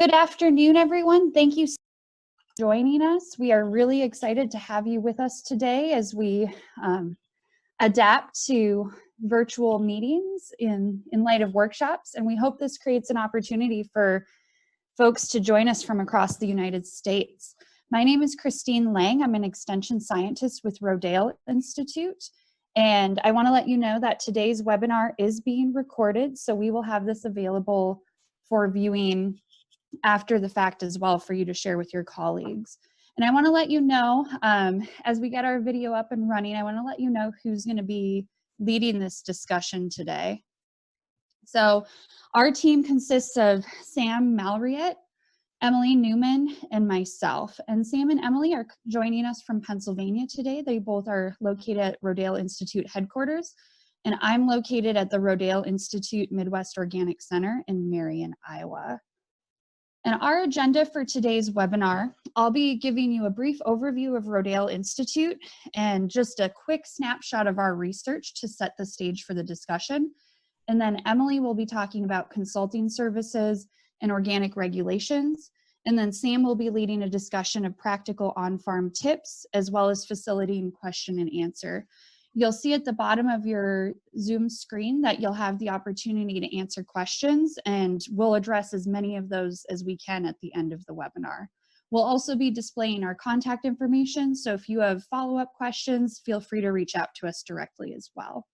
Good afternoon, everyone. Thank you for joining us. We are really excited to have you with us today as we adapt to virtual meetings in light of workshops, and we hope this creates an opportunity for folks to join us from across the United States. My name is Christine Lang. I'm an extension scientist with Rodale Institute, and I want to let you know that today's webinar is being recorded, so we will have this available for viewing after the fact as well for you to share with your colleagues. And I want to let you know, as we get our video up and running, I want to let you know who's going to be leading this discussion today. So our team consists of Sam Malriette, Emily Newman, and myself. And Sam and Emily are joining us from Pennsylvania today. They both are located at Rodale Institute headquarters, and I'm located at the Rodale Institute Midwest Organic Center in Marion, Iowa. And our agenda for today's webinar, I'll be giving you a brief overview of Rodale Institute and just a quick snapshot of our research to set the stage for the discussion. And then Emily will be talking about consulting services and organic regulations. And then Sam will be leading a discussion of practical on-farm tips, as well as facilitating question and answer. You'll see at the bottom of your Zoom screen that you'll have the opportunity to answer questions, and we'll address as many of those as we can at the end of the webinar. We'll also be displaying our contact information, so if you have follow-up questions, feel free to reach out to us directly as well.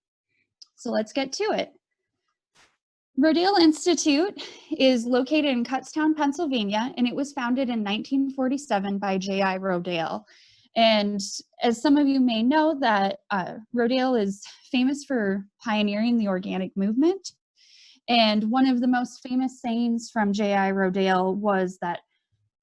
So let's get to it. Rodale Institute is located in Kutztown, Pennsylvania, and it was founded in 1947 by J.I. Rodale. And as some of you may know, that Rodale is famous for pioneering the organic movement. And one of the most famous sayings from J.I. Rodale was that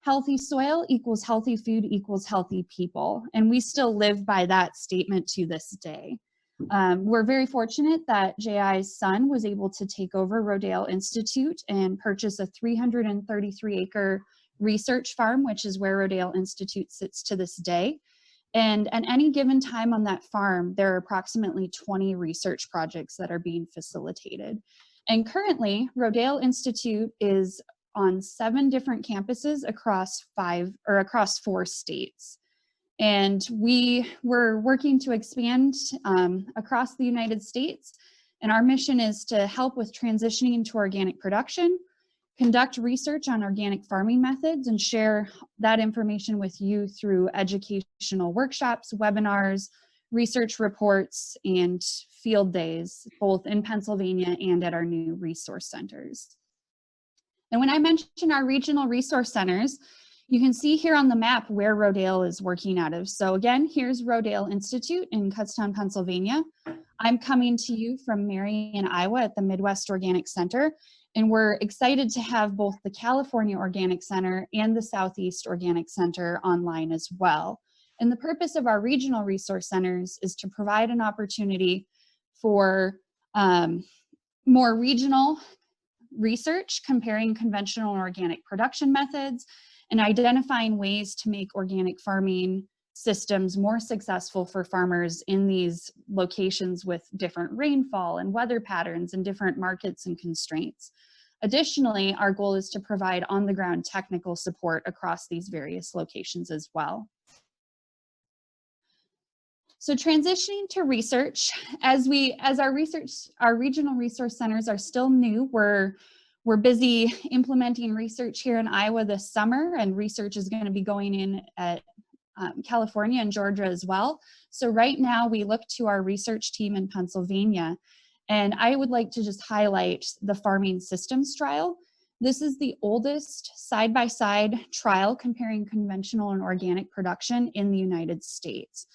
healthy soil equals healthy food equals healthy people. And we still live by that statement to this day. We're very fortunate that J.I.'s son was able to take over Rodale Institute and purchase a 333-acre research farm, which is where Rodale Institute sits to this day. And at any given time on that farm, there are approximately 20 research projects that are being facilitated. And currently, Rodale Institute is on 7 different campuses across 4 states. And we were working to expand across the United States. And our mission is to help with transitioning to organic production, conduct research on organic farming methods, and share that information with you through educational workshops, webinars, research reports, and field days, both in Pennsylvania and at our new resource centers. And when I mention our regional resource centers, you can see here on the map where Rodale is working out of. So again, here's Rodale Institute in Kutztown, Pennsylvania. I'm coming to you from Marion, Iowa at the Midwest Organic Center. And we're excited to have both the California Organic Center and the Southeast Organic Center online as well. And the purpose of our regional resource centers is to provide an opportunity for more regional research, comparing conventional and organic production methods, and identifying ways to make organic farming systems more successful for farmers in these locations with different rainfall and weather patterns and different markets and constraints. Additionally, our goal is to provide on-the-ground technical support across these various locations as well. So transitioning to research, as our regional resource centers are still new, we're busy implementing research here in Iowa this summer, and research is going to be going in at California and Georgia as well. So right now we look to our research team in Pennsylvania, and I would like to just highlight the farming systems trial. This is the oldest side-by-side trial comparing conventional and organic production in the United States.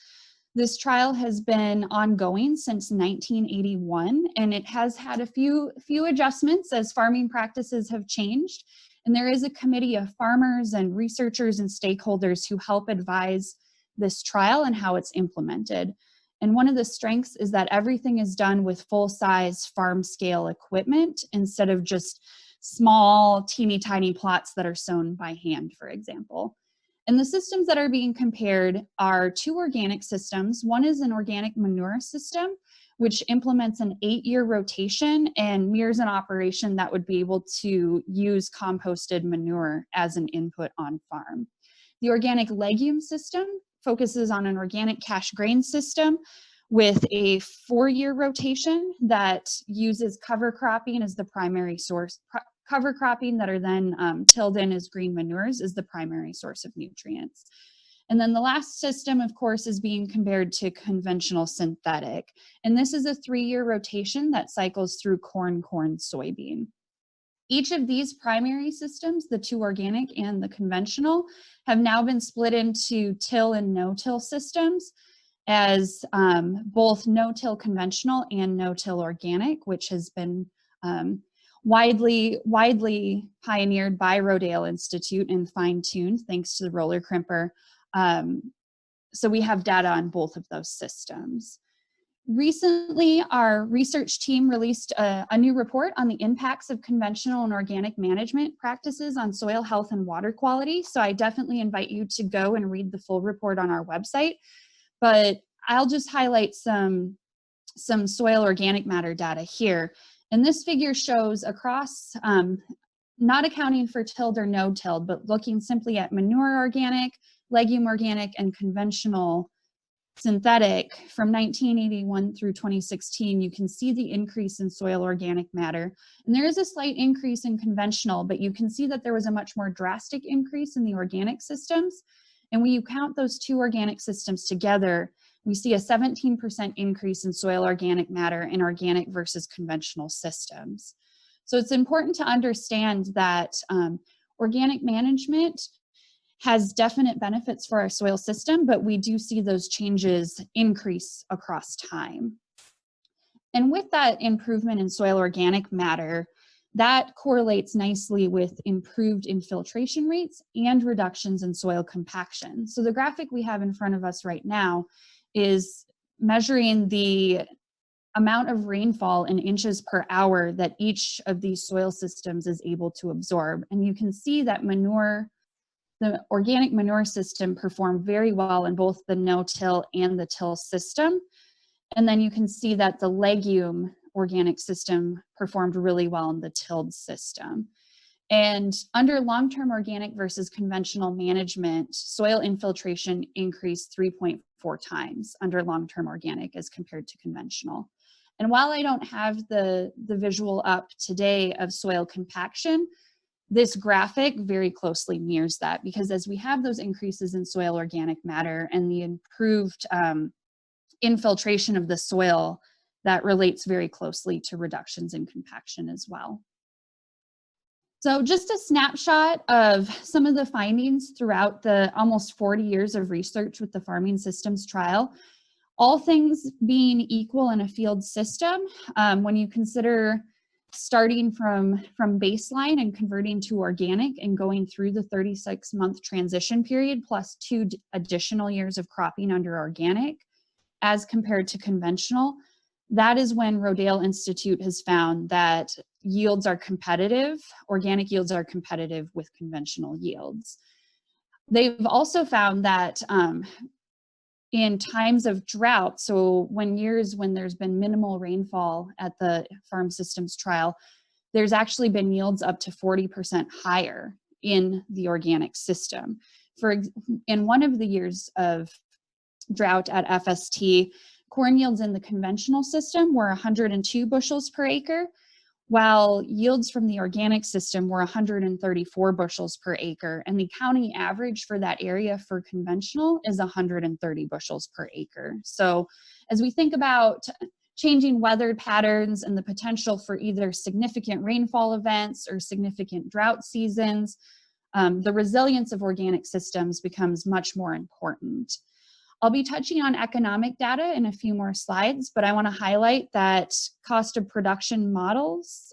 This trial has been ongoing since 1981, and it has had a few adjustments as farming practices have changed. And there is a committee of farmers and researchers and stakeholders who help advise this trial and how it's implemented. And one of the strengths is that everything is done with full-size farm-scale equipment instead of just small, teeny tiny plots that are sown by hand, for example. And the systems that are being compared are 2 organic systems. One is an organic manure system, which implements an 8-year rotation and mirrors an operation that would be able to use composted manure as an input on farm. The organic legume system focuses on an organic cash grain system with a 4-year rotation that uses cover cropping as the primary source. Cover cropping that are then tilled in as green manures is the primary source of nutrients. And then the last system, of course, is being compared to conventional synthetic. And this is a 3-year rotation that cycles through corn, soybean. Each of these primary systems, the 2 organic and the conventional, have now been split into till and no-till systems as both no-till conventional and no-till organic, which has been widely pioneered by Rodale Institute and fine-tuned thanks to the roller crimper. So we have data on both of those systems. Recently, our research team released a new report on the impacts of conventional and organic management practices on soil health and water quality. So I definitely invite you to go and read the full report on our website. But I'll just highlight some soil organic matter data here. And this figure shows across, not accounting for tilled or no tilled, but looking simply at manure organic, legume organic, and conventional synthetic from 1981 through 2016, you can see the increase in soil organic matter. And there is a slight increase in conventional, but you can see that there was a much more drastic increase in the organic systems. And when you count those 2 organic systems together, we see a 17% increase in soil organic matter in organic versus conventional systems. So it's important to understand that organic management has definite benefits for our soil system, but we do see those changes increase across time. And with that improvement in soil organic matter, that correlates nicely with improved infiltration rates and reductions in soil compaction. So the graphic we have in front of us right now is measuring the amount of rainfall in inches per hour that each of these soil systems is able to absorb. And you can see that the organic manure system performed very well in both the no-till and the till system. And then you can see that the legume organic system performed really well in the tilled system. And under long-term organic versus conventional management, soil infiltration increased 3.4 times under long-term organic as compared to conventional. And while I don't have the visual up today of soil compaction, this graphic very closely mirrors that, because as we have those increases in soil organic matter and the improved infiltration of the soil, that relates very closely to reductions in compaction as well. So just a snapshot of some of the findings throughout the almost 40 years of research with the farming systems trial. All things being equal in a field system, when you consider starting from baseline and converting to organic and going through the 36-month transition period plus 2 additional years of cropping under organic as compared to conventional, that is when Rodale Institute has found that yields are competitive, organic yields are competitive with conventional yields. They've also found that in times of drought, so when there's been minimal rainfall at the farm systems trial, there's actually been yields up to 40% higher in the organic system. In one of the years of drought at FST, corn yields in the conventional system were 102 bushels per acre, while yields from the organic system were 134 bushels per acre, and the county average for that area for conventional is 130 bushels per acre. So as we think about changing weather patterns and the potential for either significant rainfall events or significant drought seasons, the resilience of organic systems becomes much more important. I'll be touching on economic data in a few more slides, but I want to highlight that cost of production models,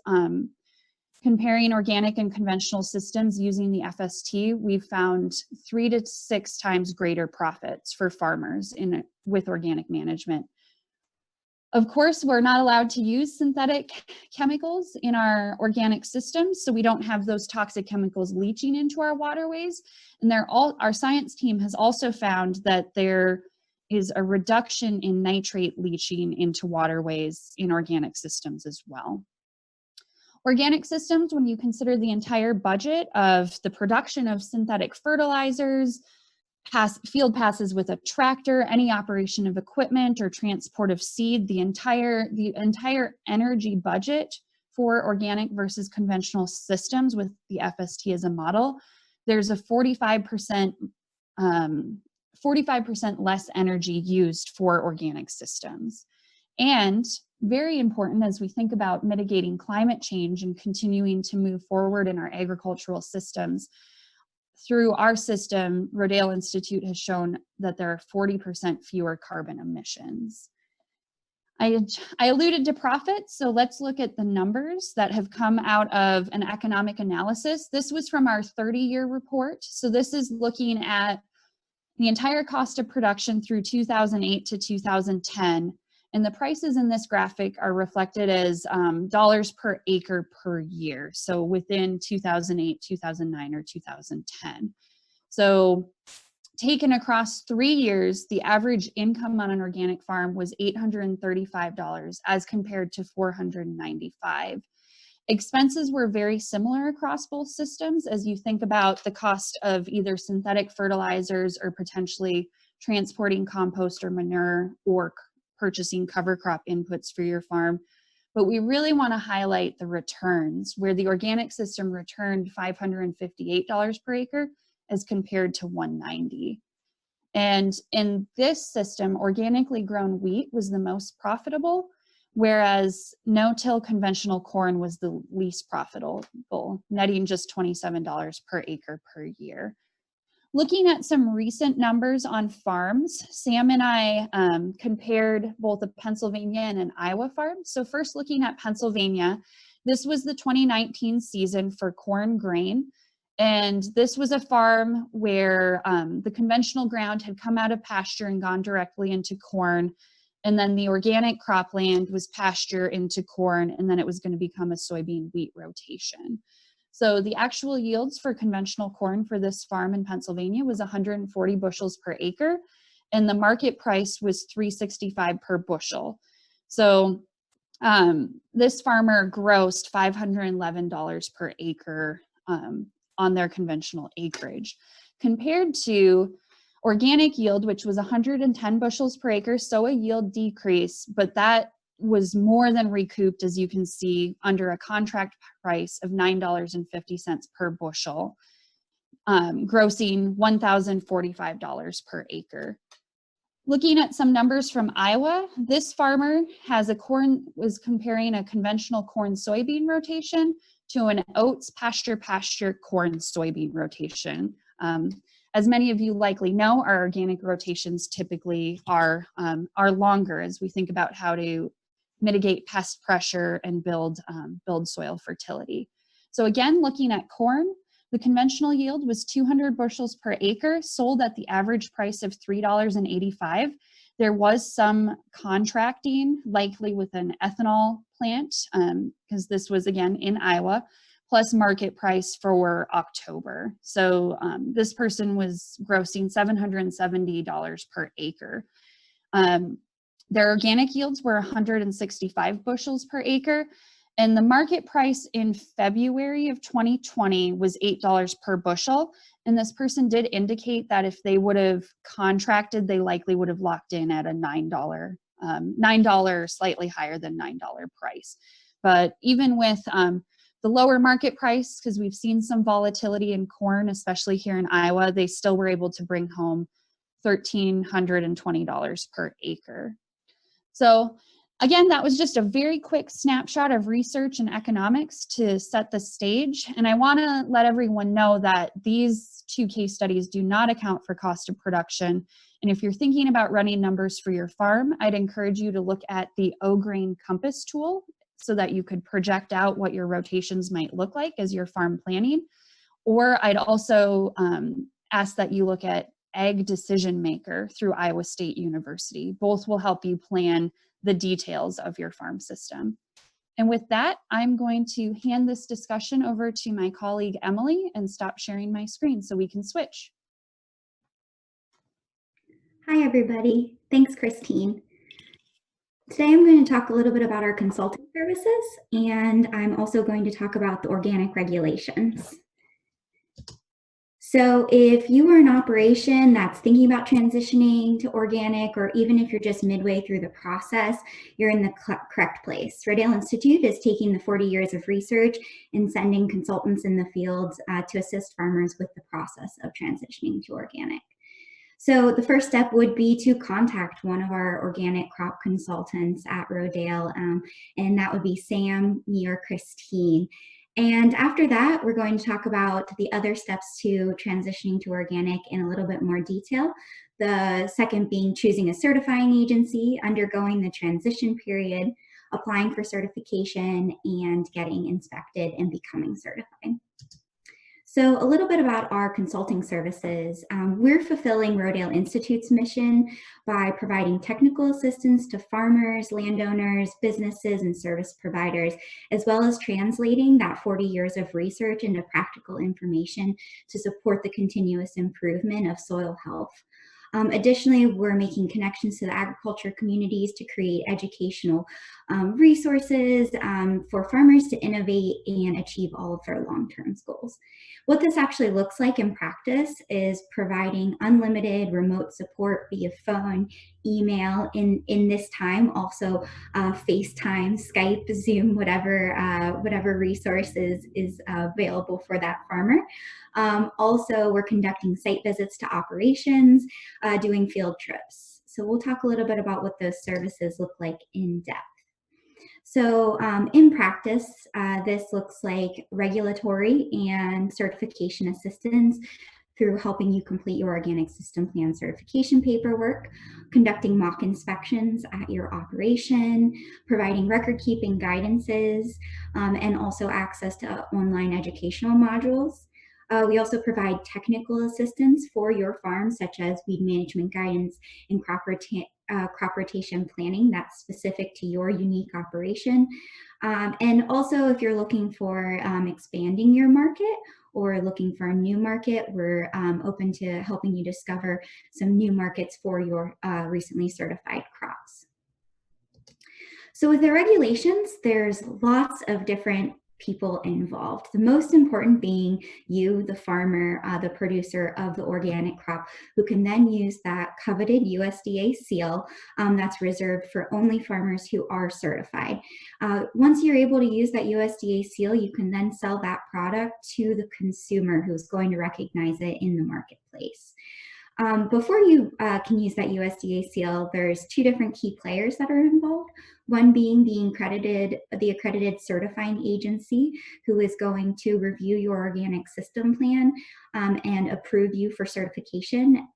comparing organic and conventional systems using the FST, we've found 3 to 6 times greater profits for farmers with organic management. Of course, we're not allowed to use synthetic chemicals in our organic systems, so we don't have those toxic chemicals leaching into our waterways. And our science team has also found that there is a reduction in nitrate leaching into waterways in organic systems as well. Organic systems, when you consider the entire budget of the production of synthetic fertilizers, field passes with a tractor, any operation of equipment or transport of seed, the entire energy budget for organic versus conventional systems with the FST as a model, there's a 45% less energy used for organic systems. And very important as we think about mitigating climate change and continuing to move forward in our agricultural systems, through our system, Rodale Institute has shown that there are 40% fewer carbon emissions. I alluded to profits, so let's look at the numbers that have come out of an economic analysis. This was from our 30-year report. So this is looking at the entire cost of production through 2008 to 2010. And the prices in this graphic are reflected as dollars per acre per year. So within 2008, 2009, or 2010. So taken across 3 years, the average income on an organic farm was $835 as compared to $495. Expenses were very similar across both systems as you think about the cost of either synthetic fertilizers or potentially transporting compost or manure or purchasing cover crop inputs for your farm. But we really want to highlight the returns, where the organic system returned $558 per acre as compared to $190. And in this system, organically grown wheat was the most profitable, whereas no-till conventional corn was the least profitable, netting just $27 per acre per year. Looking at some recent numbers on farms, Sam and I compared both a Pennsylvania and an Iowa farm. So first looking at Pennsylvania, this was the 2019 season for corn grain. And this was a farm where the conventional ground had come out of pasture and gone directly into corn. And then the organic cropland was pasture into corn, and then it was going to become a soybean wheat rotation. So the actual yields for conventional corn for this farm in Pennsylvania was 140 bushels per acre, and the market price was $365 per bushel. So this farmer grossed $511 per acre on their conventional acreage, compared to organic yield, which was 110 bushels per acre, so a yield decrease, but that was more than recouped, as you can see, under a contract price of $9.50 per bushel, grossing $1,045 per acre. Looking at some numbers from Iowa, this farmer was comparing a conventional corn-soybean rotation to an oats pasture-pasture corn-soybean rotation. As many of you likely know, our organic rotations typically are longer as we think about how to mitigate pest pressure and build soil fertility. So again, looking at corn, the conventional yield was 200 bushels per acre, sold at the average price of $3.85. There was some contracting, likely with an ethanol plant, because this was again in Iowa, plus market price for October. So this person was grossing $770 per acre. Their organic yields were 165 bushels per acre, and the market price in February of 2020 was $8 per bushel. And this person did indicate that if they would have contracted, they likely would have locked in at a $9, slightly higher than $9 price. But even with the lower market price, because we've seen some volatility in corn, especially here in Iowa, they still were able to bring home $1,320 per acre. So again, that was just a very quick snapshot of research and economics to set the stage. And I want to let everyone know that these two case studies do not account for cost of production. And if you're thinking about running numbers for your farm, I'd encourage you to look at the O-Grain Compass tool so that you could project out what your rotations might look like as you're farm planning. Or I'd also ask that you look at Ag Decision Maker through Iowa State University. Both will help you plan the details of your farm system. And with that, I'm going to hand this discussion over to my colleague Emily and stop sharing my screen so we can switch. Hi, everybody. Thanks, Christine. Today I'm going to talk a little bit about our consulting services, and I'm also going to talk about the organic regulations. So if you are an operation that's thinking about transitioning to organic, or even if you're just midway through the process, you're in the correct place. Rodale Institute is taking the 40 years of research and sending consultants in the fields to assist farmers with the process of transitioning to organic. So the first step would be to contact one of our organic crop consultants at Rodale, and that would be Sam, me, or Christine. And after that, we're going to talk about the other steps to transitioning to organic in a little bit more detail. The second being choosing a certifying agency, undergoing the transition period, applying for certification, and getting inspected and becoming certified. So a little bit about our consulting services. We're fulfilling Rodale Institute's mission by providing technical assistance to farmers, landowners, businesses, and service providers, as well as translating that 40 years of research into practical information to support the continuous improvement of soil health. Additionally, we're making connections to the agriculture communities to create educational resources for farmers to innovate and achieve all of their long-term goals. What this actually looks like in practice is providing unlimited remote support via phone, email, in this time, also FaceTime, Skype, Zoom, whatever resources is available for that farmer. Also, we're conducting site visits to operations, doing field trips. So we'll talk a little bit about what those services look like in depth. So in practice, this looks like regulatory and certification assistance through helping you complete your organic system plan certification paperwork, conducting mock inspections at your operation, providing record keeping guidances, and also access to online educational modules. We also provide technical assistance for your farm, such as weed management guidance and crop rotation planning that's specific to your unique operation. And also, if you're looking for expanding your market or looking for a new market, we're open to helping you discover some new markets for your recently certified crops. So with the regulations, there's lots of different people involved. The most important being you, the farmer, the producer of the organic crop, who can then use that coveted USDA seal that's reserved for only farmers who are certified. Once you're able to use that USDA seal, you can then sell that product to the consumer who's going to recognize it in the marketplace. Before you can use that USDA seal, there's two different key players that are involved. One being the accredited certifying agency, who is going to review your organic system plan and approve you for certification.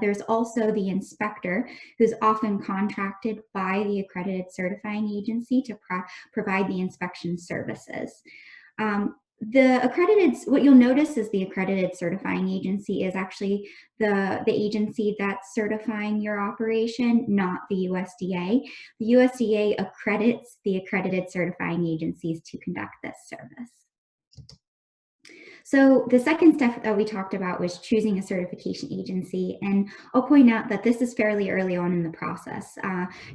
There's also the inspector, who's often contracted by the accredited certifying agency to provide the inspection services. What you'll notice is the accredited certifying agency is actually the agency that's certifying your operation, not the USDA. The USDA accredits the accredited certifying agencies to conduct this service. So the second step that we talked about was choosing a certification agency, and I'll point out that this is fairly early on in the process.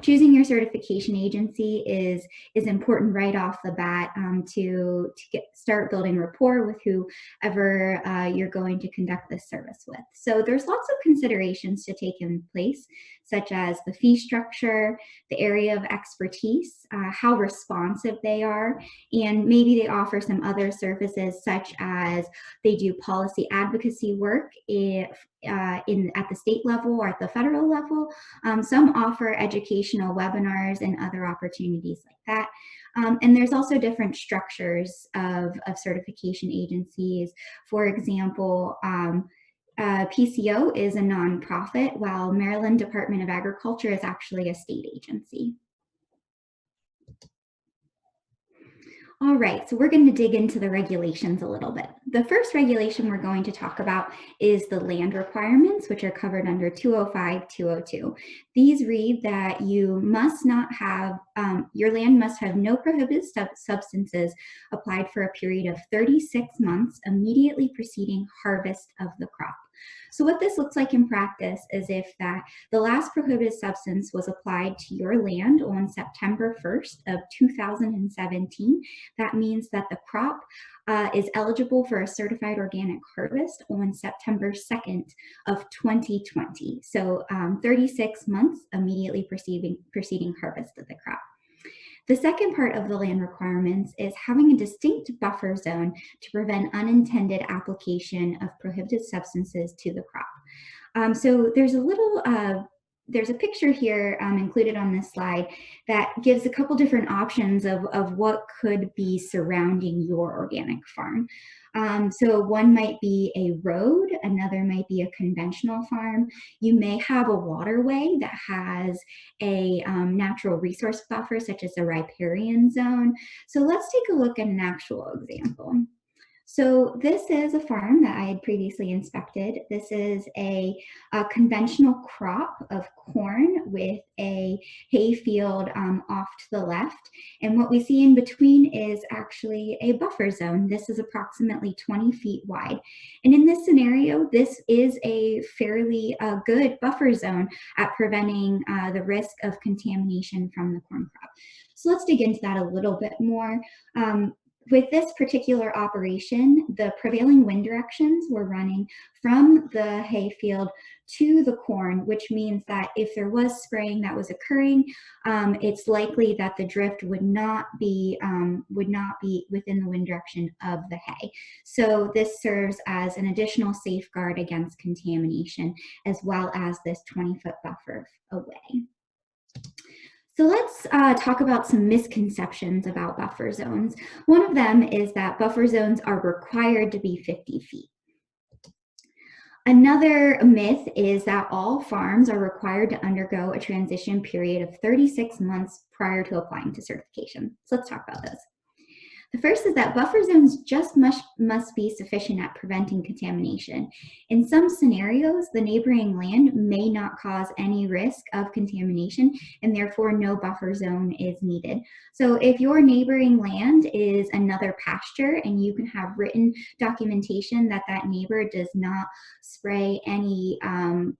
Choosing your certification agency is important right off the bat to start building rapport with whoever you're going to conduct this service with. So there's lots of considerations to take in place, such as the fee structure, the area of expertise, how responsive they are, and maybe they offer some other services such as they do policy advocacy work at the state level or at the federal level. Some offer educational webinars and other opportunities like that. And there's also different structures of certification agencies. For example, PCO is a nonprofit, while Maryland Department of Agriculture is actually a state agency. All right, so we're going to dig into the regulations a little bit. The first regulation we're going to talk about is the land requirements, which are covered under 205-202. These read that you must not have, your land must have no prohibited substances applied for a period of 36 months immediately preceding harvest of the crop. So what this looks like in practice is if that the last prohibited substance was applied to your land on September 1st of 2017, that means that the crop is eligible for a certified organic harvest on September 2nd of 2020. So 36 months immediately preceding harvest of the crop. The second part of the land requirements is having a distinct buffer zone to prevent unintended application of prohibited substances to the crop. So there's a picture here included on this slide that gives a couple different options of what could be surrounding your organic farm. So one might be a road, another might be a conventional farm. You may have a waterway that has a natural resource buffer, such as a riparian zone. So let's take a look at an actual example. So this is a farm that I had previously inspected. This is a conventional crop of corn with a hay field off to the left. And what we see in between is actually a buffer zone. This is approximately 20 feet wide. And in this scenario, this is a fairly good buffer zone at preventing the risk of contamination from the corn crop. So let's dig into that a little bit more. With this particular operation, the prevailing wind directions were running from the hay field to the corn, which means that if there was spraying that was occurring, it's likely that the drift would not be within the wind direction of the hay. So this serves as an additional safeguard against contamination, as well as this 20-foot buffer away. So let's talk about some misconceptions about buffer zones. One of them is that buffer zones are required to be 50 feet. Another myth is that all farms are required to undergo a transition period of 36 months prior to applying to certification. So let's talk about those. The first is that buffer zones just must be sufficient at preventing contamination. In some scenarios, the neighboring land may not cause any risk of contamination, and therefore no buffer zone is needed. So if your neighboring land is another pasture and you can have written documentation that that neighbor does not spray any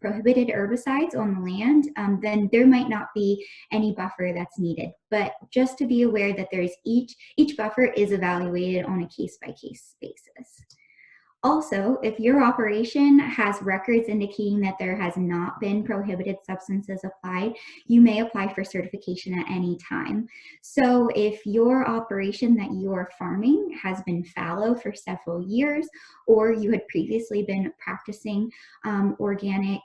prohibited herbicides on the land, then there might not be any buffer that's needed. But just to be aware that there's each buffer is evaluated on a case-by-case basis. Also, if your operation has records indicating that there has not been prohibited substances applied, you may apply for certification at any time. So if your operation that you're farming has been fallow for several years, or you had previously been practicing organic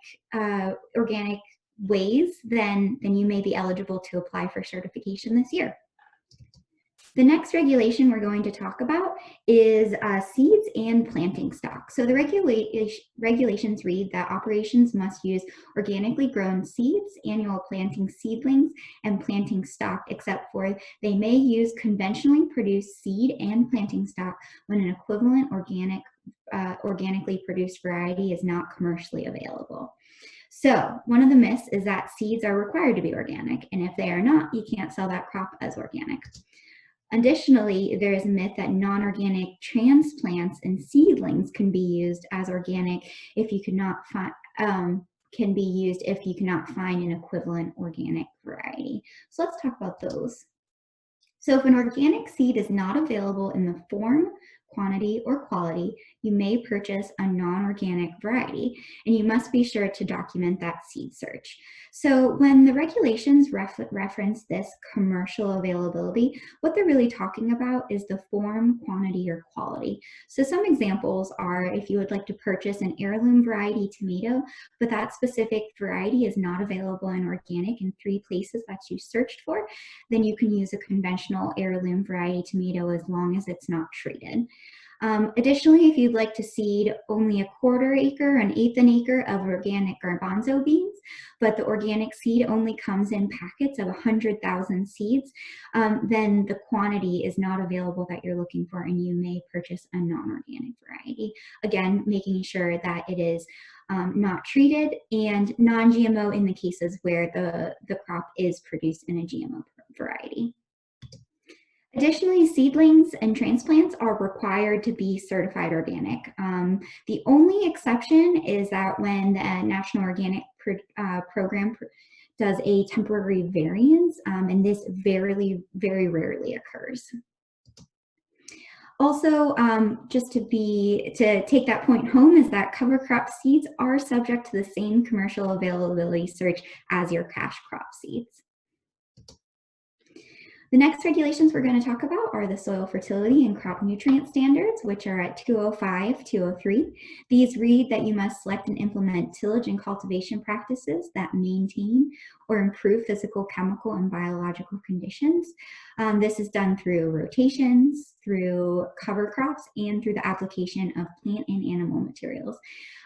ways, then you may be eligible to apply for certification this year. The next regulation we're going to talk about is seeds and planting stock. So the regulations read that operations must use organically grown seeds, annual planting seedlings, and planting stock, except for they may use conventionally produced seed and planting stock when an equivalent organically produced variety is not commercially available. So one of the myths is that seeds are required to be organic, and if they are not, you can't sell that crop as organic. Additionally, there is a myth that non-organic transplants and seedlings can be used as organic if you cannot find an equivalent organic variety. So let's talk about those. So if an organic seed is not available in the form, quantity, or quality, you may purchase a non-organic variety, and you must be sure to document that seed search. So when the regulations reference this commercial availability, what they're really talking about is the form, quantity, or quality. So some examples are if you would like to purchase an heirloom variety tomato, but that specific variety is not available in organic in 3 places that you searched for, then you can use a conventional heirloom variety tomato as long as it's not treated. Additionally, if you'd like to seed only a 1/4 acre, an 1/8 an acre of organic garbanzo beans, but the organic seed only comes in packets of 100,000 seeds, then the quantity is not available that you're looking for, and you may purchase a non-organic variety. Again, making sure that it is not treated and non-GMO in the cases where the crop is produced in a GMO variety. Additionally, seedlings and transplants are required to be certified organic. The only exception is that when the National Organic Program does a temporary variance, and this very rarely occurs. Also, just to take that point home, is that cover crop seeds are subject to the same commercial availability search as your cash crop seeds. The next regulations we're going to talk about are the soil fertility and crop nutrient standards, which are at 205, 203. These read that you must select and implement tillage and cultivation practices that maintain or improve physical, chemical, and biological conditions. This is done through rotations, through cover crops, and through the application of plant and animal materials.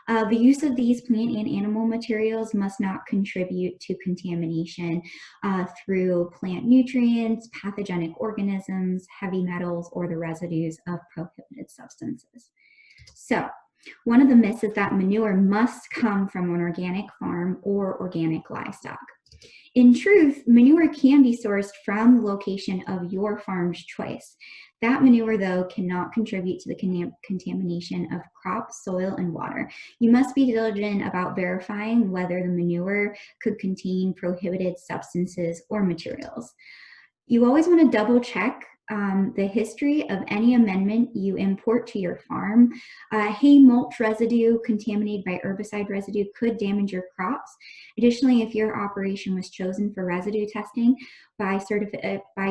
The use of these plant and animal materials must not contribute to contamination through plant nutrients, pathogenic organisms, heavy metals, or the residues of prohibited substances. So, one of the myths is that manure must come from an organic farm or organic livestock. In truth, manure can be sourced from the location of your farm's choice. That manure, though, cannot contribute to the contamination of crops, soil, and water. You must be diligent about verifying whether the manure could contain prohibited substances or materials. You always want to double check the history of any amendment you import to your farm. Hay mulch residue contaminated by herbicide residue could damage your crops. Additionally, if your operation was chosen for residue testing by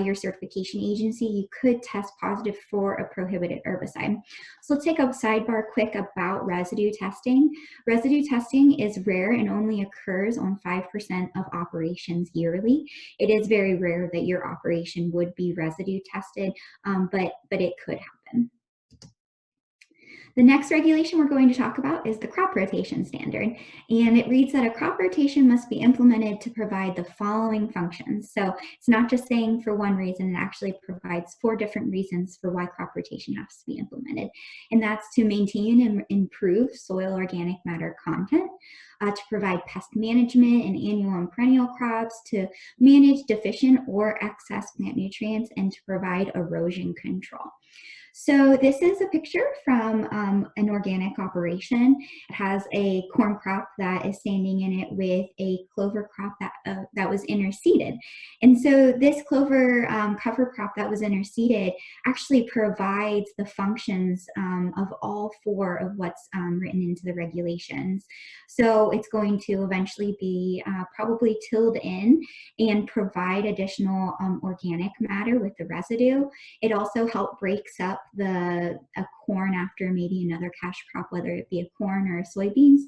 your certification agency, you could test positive for a prohibited herbicide. So let's take a sidebar quick about residue testing. Residue testing is rare and only occurs on 5% of operations yearly. It is very rare that your operation would be residue tested, but it could happen. The next regulation we're going to talk about is the crop rotation standard, and it reads that a crop rotation must be implemented to provide the following functions. So it's not just saying for one reason, it actually provides 4 different reasons for why crop rotation has to be implemented, and that's to maintain and improve soil organic matter content, to provide pest management in annual and perennial crops, to manage deficient or excess plant nutrients, and to provide erosion control. So this is a picture from an organic operation. It has a corn crop that is standing in it with a clover crop that was interseeded. And so this clover cover crop that was interseeded actually provides the functions of all 4 of what's written into the regulations. So it's going to eventually be probably tilled in and provide additional organic matter with the residue. It also helps breaks up a corn after maybe another cash crop, whether it be a corn or a soybeans,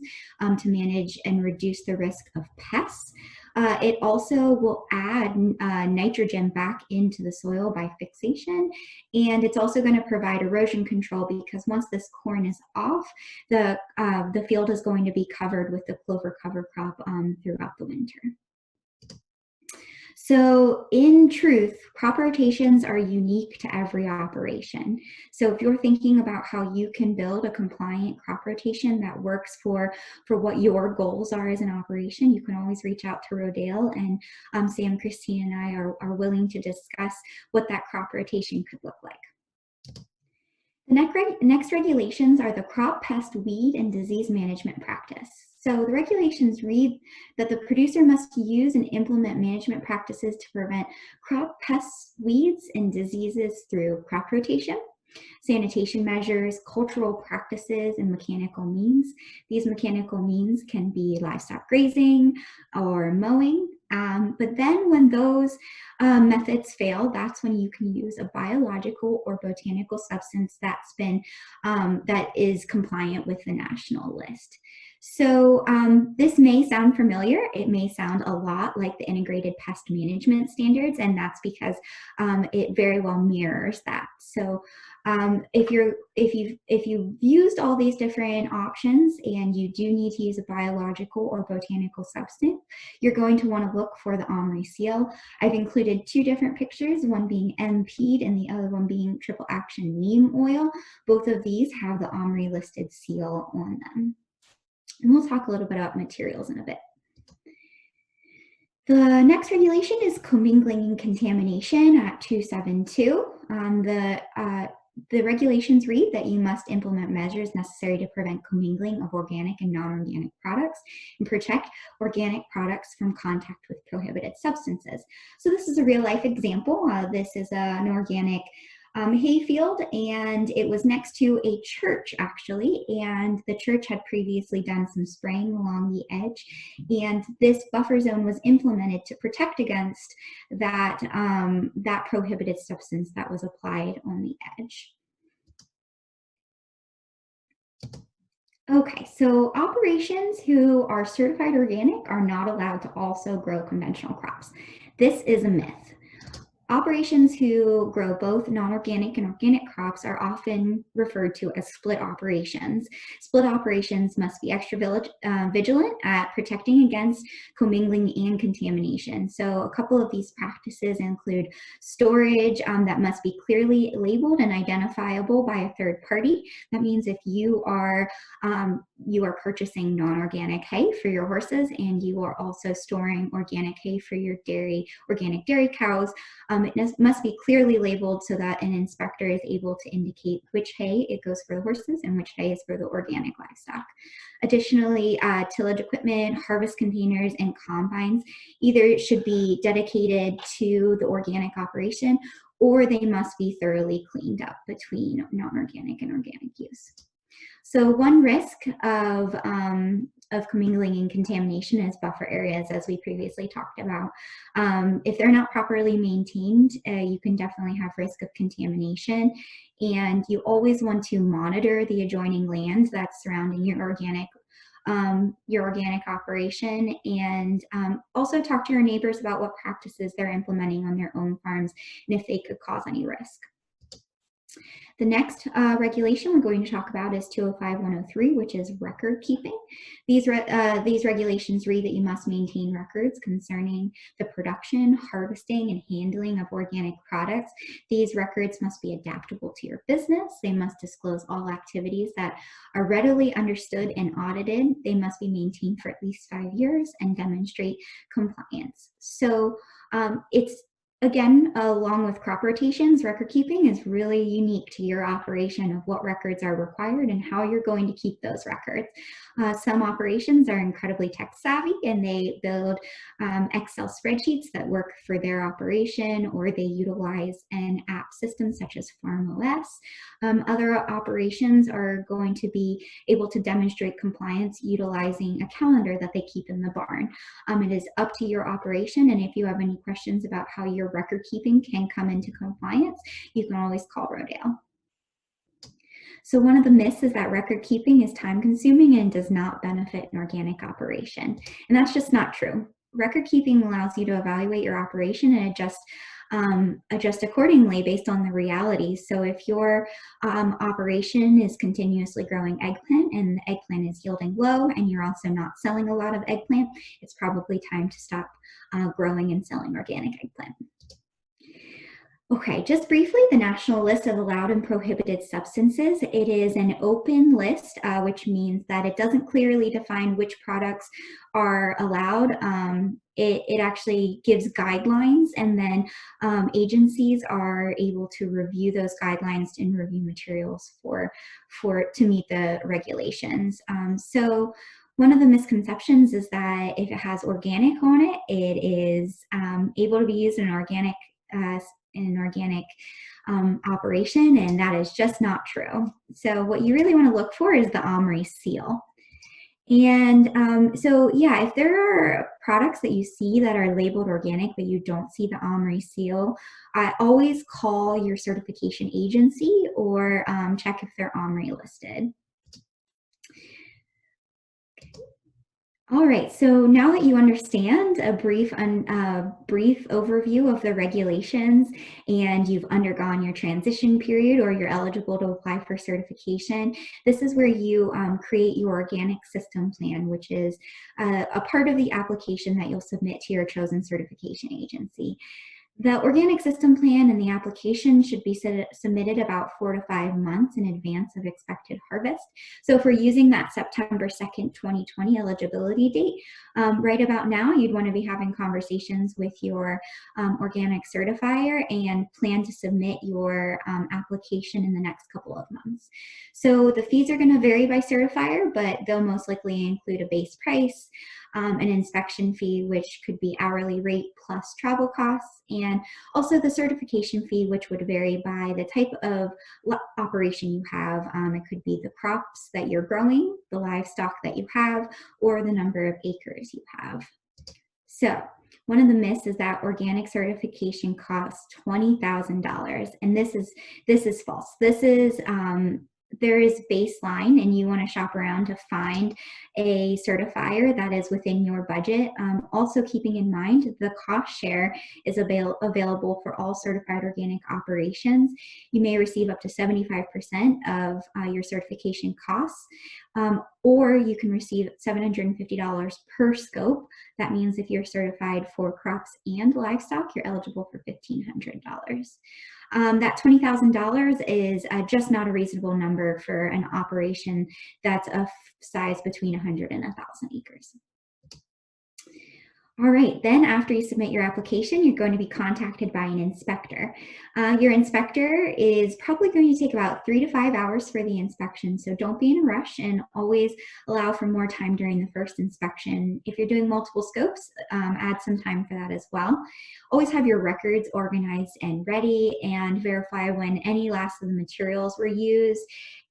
to manage and reduce the risk of pests. It also will add nitrogen back into the soil by fixation, and it's also going to provide erosion control, because once this corn is off, the field is going to be covered with the clover cover crop throughout the winter. So in truth, crop rotations are unique to every operation. So if you're thinking about how you can build a compliant crop rotation that works for what your goals are as an operation, you can always reach out to Rodale, and Sam, Christine, and I are willing to discuss what that crop rotation could look like. The next regulations are the crop pest, weed, and disease management practice. So the regulations read that the producer must use and implement management practices to prevent crop pests, weeds, and diseases through crop rotation, sanitation measures, cultural practices, and mechanical means. These mechanical means can be livestock grazing or mowing. But then when those methods fail, that's when you can use a biological or botanical substance that's been that is compliant with the national list. So this may sound familiar. It may sound a lot like the integrated pest management standards, and that's because it very well mirrors that. So if you've used all these different options and you do need to use a biological or botanical substance, you're going to want to look for the OMRI seal. I've included 2 different pictures, one being MP'd and the other one being triple action neem oil. Both of these have the OMRI listed seal on them. And we'll talk a little bit about materials in a bit. The next regulation is commingling and contamination at 272. The regulations read that you must implement measures necessary to prevent commingling of organic and non-organic products and protect organic products from contact with prohibited substances. So this is a real life example. This is an organic hayfield, and it was next to a church actually, and the church had previously done some spraying along the edge, and this buffer zone was implemented to protect against that, that prohibited substance that was applied on the edge. Okay, so operations who are certified organic are not allowed to also grow conventional crops. This is a myth. Operations who grow both non-organic and organic crops are often referred to as split operations. Split operations must be extra vigilant at protecting against commingling and contamination. So a couple of these practices include storage that must be clearly labeled and identifiable by a third party. That means if you are purchasing non-organic hay for your horses and you are also storing organic hay for your organic dairy cows, it must be clearly labeled so that an inspector is able to indicate which hay it goes for the horses and which hay is for the organic livestock. Additionally, tillage equipment, harvest containers, and combines either should be dedicated to the organic operation or they must be thoroughly cleaned up between non-organic and organic use. So one risk of commingling and contamination is buffer areas, as we previously talked about. If they're not properly maintained, you can definitely have risk of contamination, and you always want to monitor the adjoining land that's surrounding your organic operation, and also talk to your neighbors about what practices they're implementing on their own farms and if they could cause any risk. The next regulation we're going to talk about is 205-103, which is record keeping. These regulations read that you must maintain records concerning the production, harvesting, and handling of organic products. These records must be adaptable to your business. They must disclose all activities that are readily understood and audited. They must be maintained for at least 5 years and demonstrate compliance. So again, along with crop rotations, record keeping is really unique to your operation of what records are required and how you're going to keep those records. Some operations are incredibly tech savvy and they build Excel spreadsheets that work for their operation, or they utilize an app system such as FarmOS. Other operations are going to be able to demonstrate compliance utilizing a calendar that they keep in the barn. It is up to your operation, and if you have any questions about how your record keeping can come into compliance, you can always call Rodale. So one of the myths is that record keeping is time consuming and does not benefit an organic operation. And that's just not true. Record keeping allows you to evaluate your operation and adjust accordingly based on the reality. So if your operation is continuously growing eggplant and the eggplant is yielding low and you're also not selling a lot of eggplant, it's probably time to stop growing and selling organic eggplant. Okay, just briefly, the national list of allowed and prohibited substances. It is an open list, which means that it doesn't clearly define which products are allowed. It actually gives guidelines, and then agencies are able to review those guidelines and review materials to meet the regulations. So one of the misconceptions is that if it has organic on it, it is able to be used in an organic operation, and that is just not true. So what you really want to look for is the OMRI seal. And so yeah, if there are products that you see that are labeled organic but you don't see the OMRI seal, I always call your certification agency or check if they're OMRI listed. All right, so now that you understand a brief overview of the regulations and you've undergone your transition period or you're eligible to apply for certification, this is where you create your organic system plan, which is a part of the application that you'll submit to your chosen certification agency. The organic system plan and the application should be submitted about 4 to 5 months in advance of expected harvest. So if we're using that September 2nd, 2020 eligibility date, right about now, you'd want to be having conversations with your organic certifier and plan to submit your application in the next couple of months. So the fees are going to vary by certifier, but they'll most likely include a base price, an inspection fee, which could be hourly rate plus travel costs, and also the certification fee, which would vary by the type of operation you have. It could be the crops that you're growing, the livestock that you have, or the number of acres you have. So one of the myths is that organic certification costs $20,000, and this is false. This is there is baseline, and you want to shop around to find a certifier that is within your budget. Also keeping in mind the cost share is available for all certified organic operations. You may receive up to 75% of your certification costs, or you can receive $750 per scope. That means if you're certified for crops and livestock, you're eligible for $1,500. That $20,000 is just not a reasonable number for an operation that's of size between 100 and 1,000 acres. All right, then after you submit your application, you're going to be contacted by an inspector. Your inspector is probably going to take about 3 to 5 hours for the inspection, so don't be in a rush and always allow for more time during the first inspection. If you're doing multiple scopes, add some time for that as well. Always have your records organized and ready, and verify when any last of the materials were used.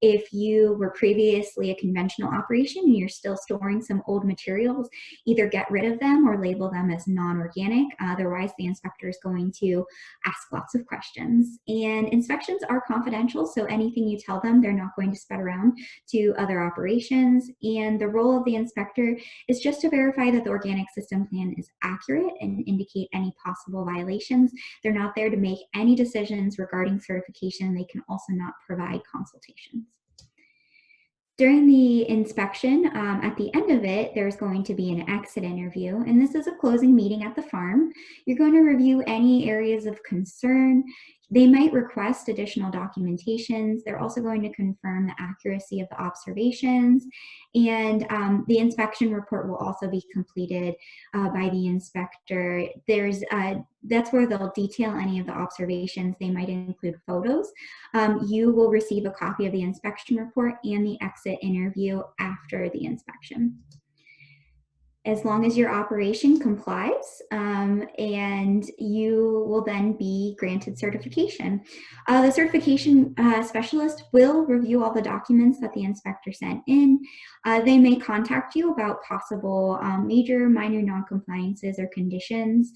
If you were previously a conventional operation and you're still storing some old materials, either get rid of them or label them as non-organic. Otherwise, the inspector is going to ask lots of questions. And inspections are confidential, so anything you tell them, they're not going to spread around to other operations. And the role of the inspector is just to verify that the organic system plan is accurate and indicate any possible violations. They're not there to make any decisions regarding certification. They can also not provide consultations. During the inspection, at the end of it, there's going to be an exit interview, and this is a closing meeting at the farm. You're going to review any areas of concern. They might request additional documentations. They're also going to confirm the accuracy of the observations, and the inspection report will also be completed by the inspector. That's where they'll detail any of the observations. They might include photos. You will receive a copy of the inspection report and the exit interview after the inspection. As long as your operation complies, and you will then be granted certification. The certification specialist will review all the documents that the inspector sent in. They may contact you about possible major, minor non-compliances or conditions.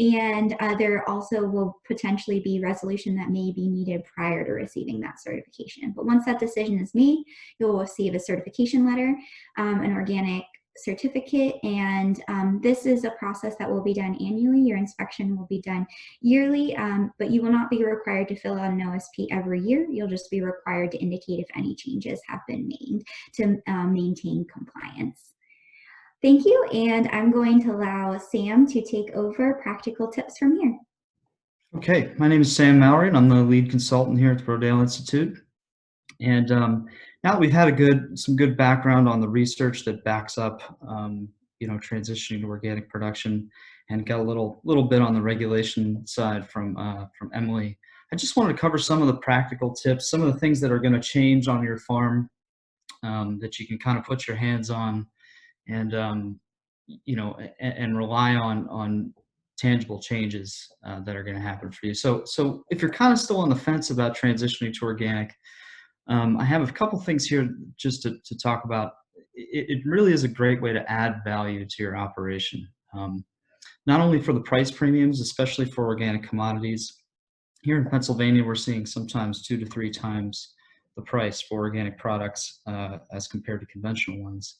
And there also will potentially be resolution that may be needed prior to receiving that certification. But once that decision is made, you'll receive a certification letter, an organic certificate, and this is a process that will be done annually. Your inspection will be done yearly, but you will not be required to fill out an OSP every year. You'll just be required to indicate if any changes have been made to maintain compliance. Thank you, and I'm going to allow Sam to take over practical tips from here. Okay, my name is Sam Mallory, and I'm the lead consultant here at the Rodale Institute. And now that we've had some good background on the research that backs up, transitioning to organic production, and got a little bit on the regulation side from Emily, I just wanted to cover some of the practical tips, some of the things that are going to change on your farm that you can kind of put your hands on, and and rely on tangible changes that are going to happen for you. So if you're kind of still on the fence about transitioning to organic, I have a couple things here just to talk about. It really is a great way to add value to your operation, not only for the price premiums, especially for organic commodities. Here in Pennsylvania, we're seeing sometimes 2 to 3 times the price for organic products as compared to conventional ones.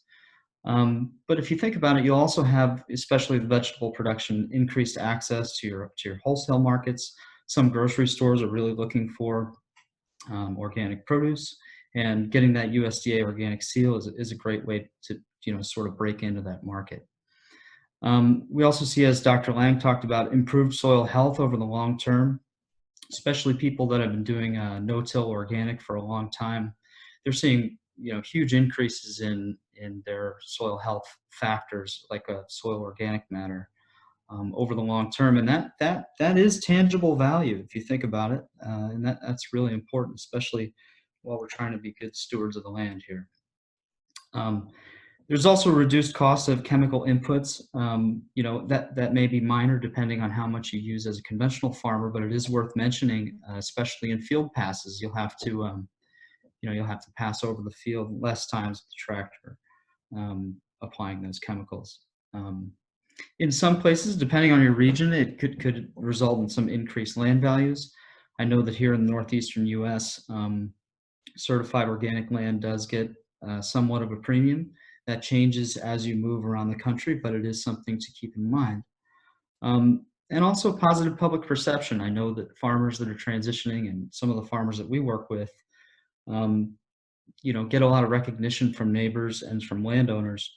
But if you think about it, you'll also have, especially the vegetable production, increased access to your wholesale markets. Some grocery stores are really looking for organic produce, and getting that USDA organic seal is a great way to sort of break into that market. We also see, as Dr. Lang talked about, improved soil health over the long term, especially people that have been doing no-till organic for a long time. They're seeing, huge increases in their soil health factors, like soil organic matter, over the long term, and that is tangible value if you think about it, and that's really important, especially while we're trying to be good stewards of the land here. There's also reduced costs of chemical inputs. That may be minor depending on how much you use as a conventional farmer, but it is worth mentioning, especially in field passes. You'll have to pass over the field less times with the tractor, applying those chemicals. In some places, depending on your region, it could result in some increased land values. I know that here in the northeastern U.S., certified organic land does get somewhat of a premium. That changes as you move around the country, but it is something to keep in mind. And also positive public perception. I know that farmers that are transitioning, and some of the farmers that we work with, get a lot of recognition from neighbors and from landowners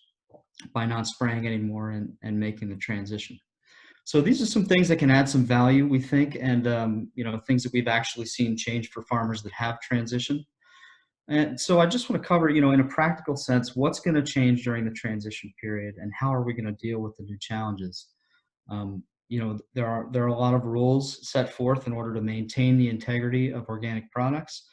by not spraying anymore and making the transition. So these are some things that can add some value, we think, and things that we've actually seen change for farmers that have transitioned. And so I just want to cover, in a practical sense, what's going to change during the transition period and how are we going to deal with the new challenges. There are a lot of rules set forth in order to maintain the integrity of organic products.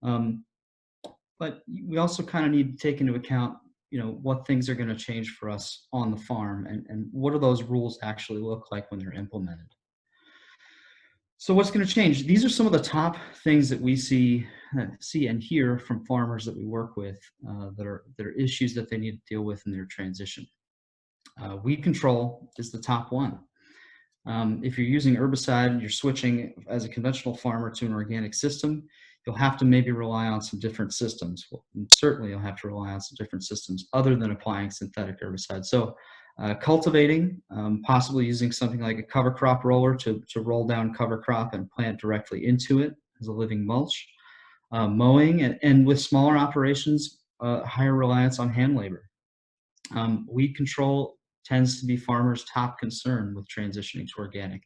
But we also kind of need to take into account, what things are going to change for us on the farm and what do those rules actually look like when they're implemented. So what's going to change? These are some of the top things that we see and hear from farmers that we work with, that are issues that they need to deal with in their transition. Weed control is the top one. If you're using herbicide and you're switching as a conventional farmer to an organic system, you'll have to maybe rely on some different systems. Well, certainly you'll have to rely on some different systems other than applying synthetic herbicide. So cultivating, possibly using something like a cover crop roller to roll down cover crop and plant directly into it as a living mulch. Mowing, and with smaller operations, higher reliance on hand labor. Weed control tends to be farmers' top concern with transitioning to organic.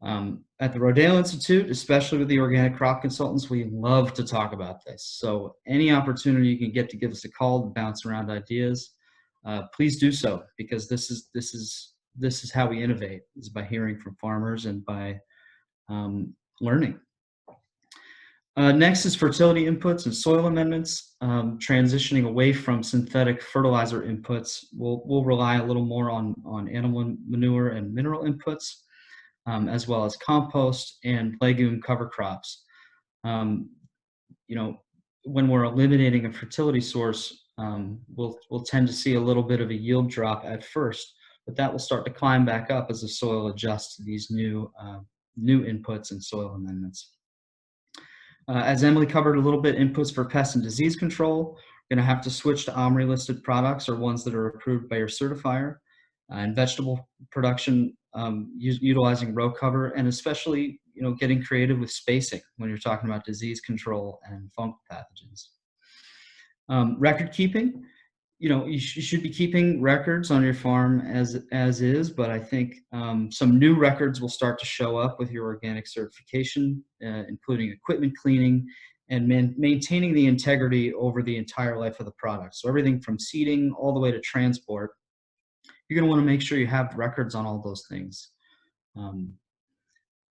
At the Rodale Institute, especially with the organic crop consultants, we love to talk about this. So any opportunity you can get to give us a call to bounce around ideas, please do so, because this is how we innovate, is by hearing from farmers and by learning. Next is fertility inputs and soil amendments. Transitioning away from synthetic fertilizer inputs, we'll rely a little more on animal manure and mineral inputs, as well as compost and legume cover crops. When we're eliminating a fertility source, we'll tend to see a little bit of a yield drop at first, but that will start to climb back up as the soil adjusts to these new inputs and soil amendments. As Emily covered a little bit, inputs for pest and disease control, you're going to have to switch to OMRI listed products or ones that are approved by your certifier. And vegetable production, utilizing row cover, and especially getting creative with spacing when you're talking about disease control and fungal pathogens. Record keeping, you should be keeping records on your farm as is, but I think some new records will start to show up with your organic certification, including equipment cleaning and maintaining the integrity over the entire life of the product. So everything from seeding all the way to transport, you're going to want to make sure you have records on all those things.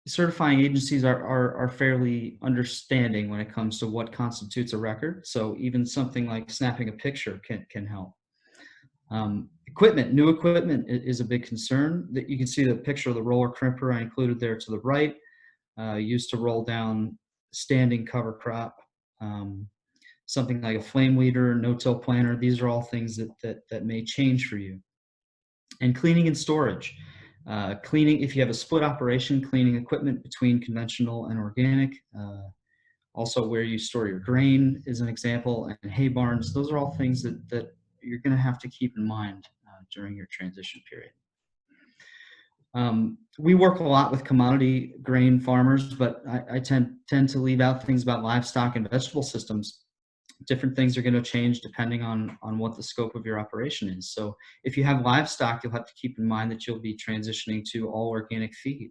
Certifying agencies are fairly understanding when it comes to what constitutes a record. So even something like snapping a picture can help. Equipment, new equipment is a big concern. That you can see the picture of the roller crimper I included there to the right, used to roll down standing cover crop. Something like a flame weeder, no-till planter. These are all things that may change for you. And cleaning and storage. Cleaning, if you have a split operation, cleaning equipment between conventional and organic. Also where you store your grain is an example, and hay barns. Those are all things that you're going to have to keep in mind during your transition period. We work a lot with commodity grain farmers, but I tend to leave out things about livestock and vegetable systems. Different things are going to change depending on what the scope of your operation is. So if you have livestock, you'll have to keep in mind that you'll be transitioning to all organic feed.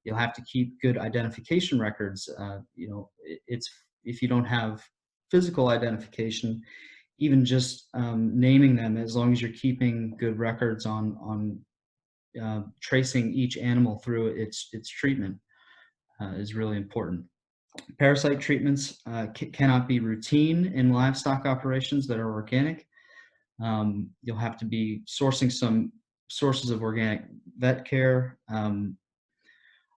You'll have to keep good identification records. It's if you don't have physical identification, even just naming them, as long as you're keeping good records on tracing each animal through its treatment is really important. Parasite treatments cannot be routine in livestock operations that are organic. You'll have to be sourcing some sources of organic vet care.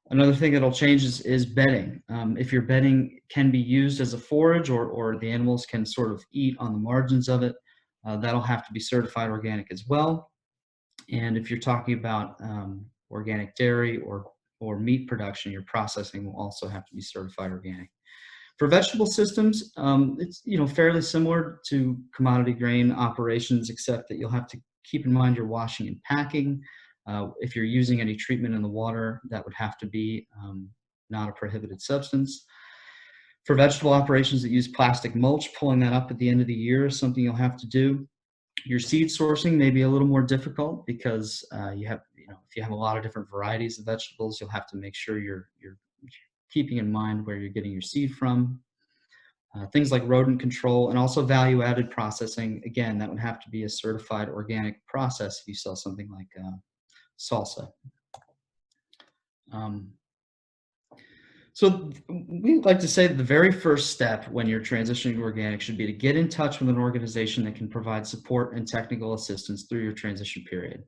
Another thing that'll change is bedding. If your bedding can be used as a forage or the animals can sort of eat on the margins of it, that'll have to be certified organic as well. And if you're talking about organic dairy or meat production, your processing will also have to be certified organic. For vegetable systems, it's fairly similar to commodity grain operations, except that you'll have to keep in mind your washing and packing. If you're using any treatment in the water, that would have to be not a prohibited substance. For vegetable operations that use plastic mulch, pulling that up at the end of the year is something you'll have to do. Your seed sourcing may be a little more difficult because if you have a lot of different varieties of vegetables, you'll have to make sure you're keeping in mind where you're getting your seed from. Things like rodent control and also value-added processing, again, that would have to be a certified organic process if you sell something like salsa. So we like to say that the very first step when you're transitioning to organic should be to get in touch with an organization that can provide support and technical assistance through your transition period.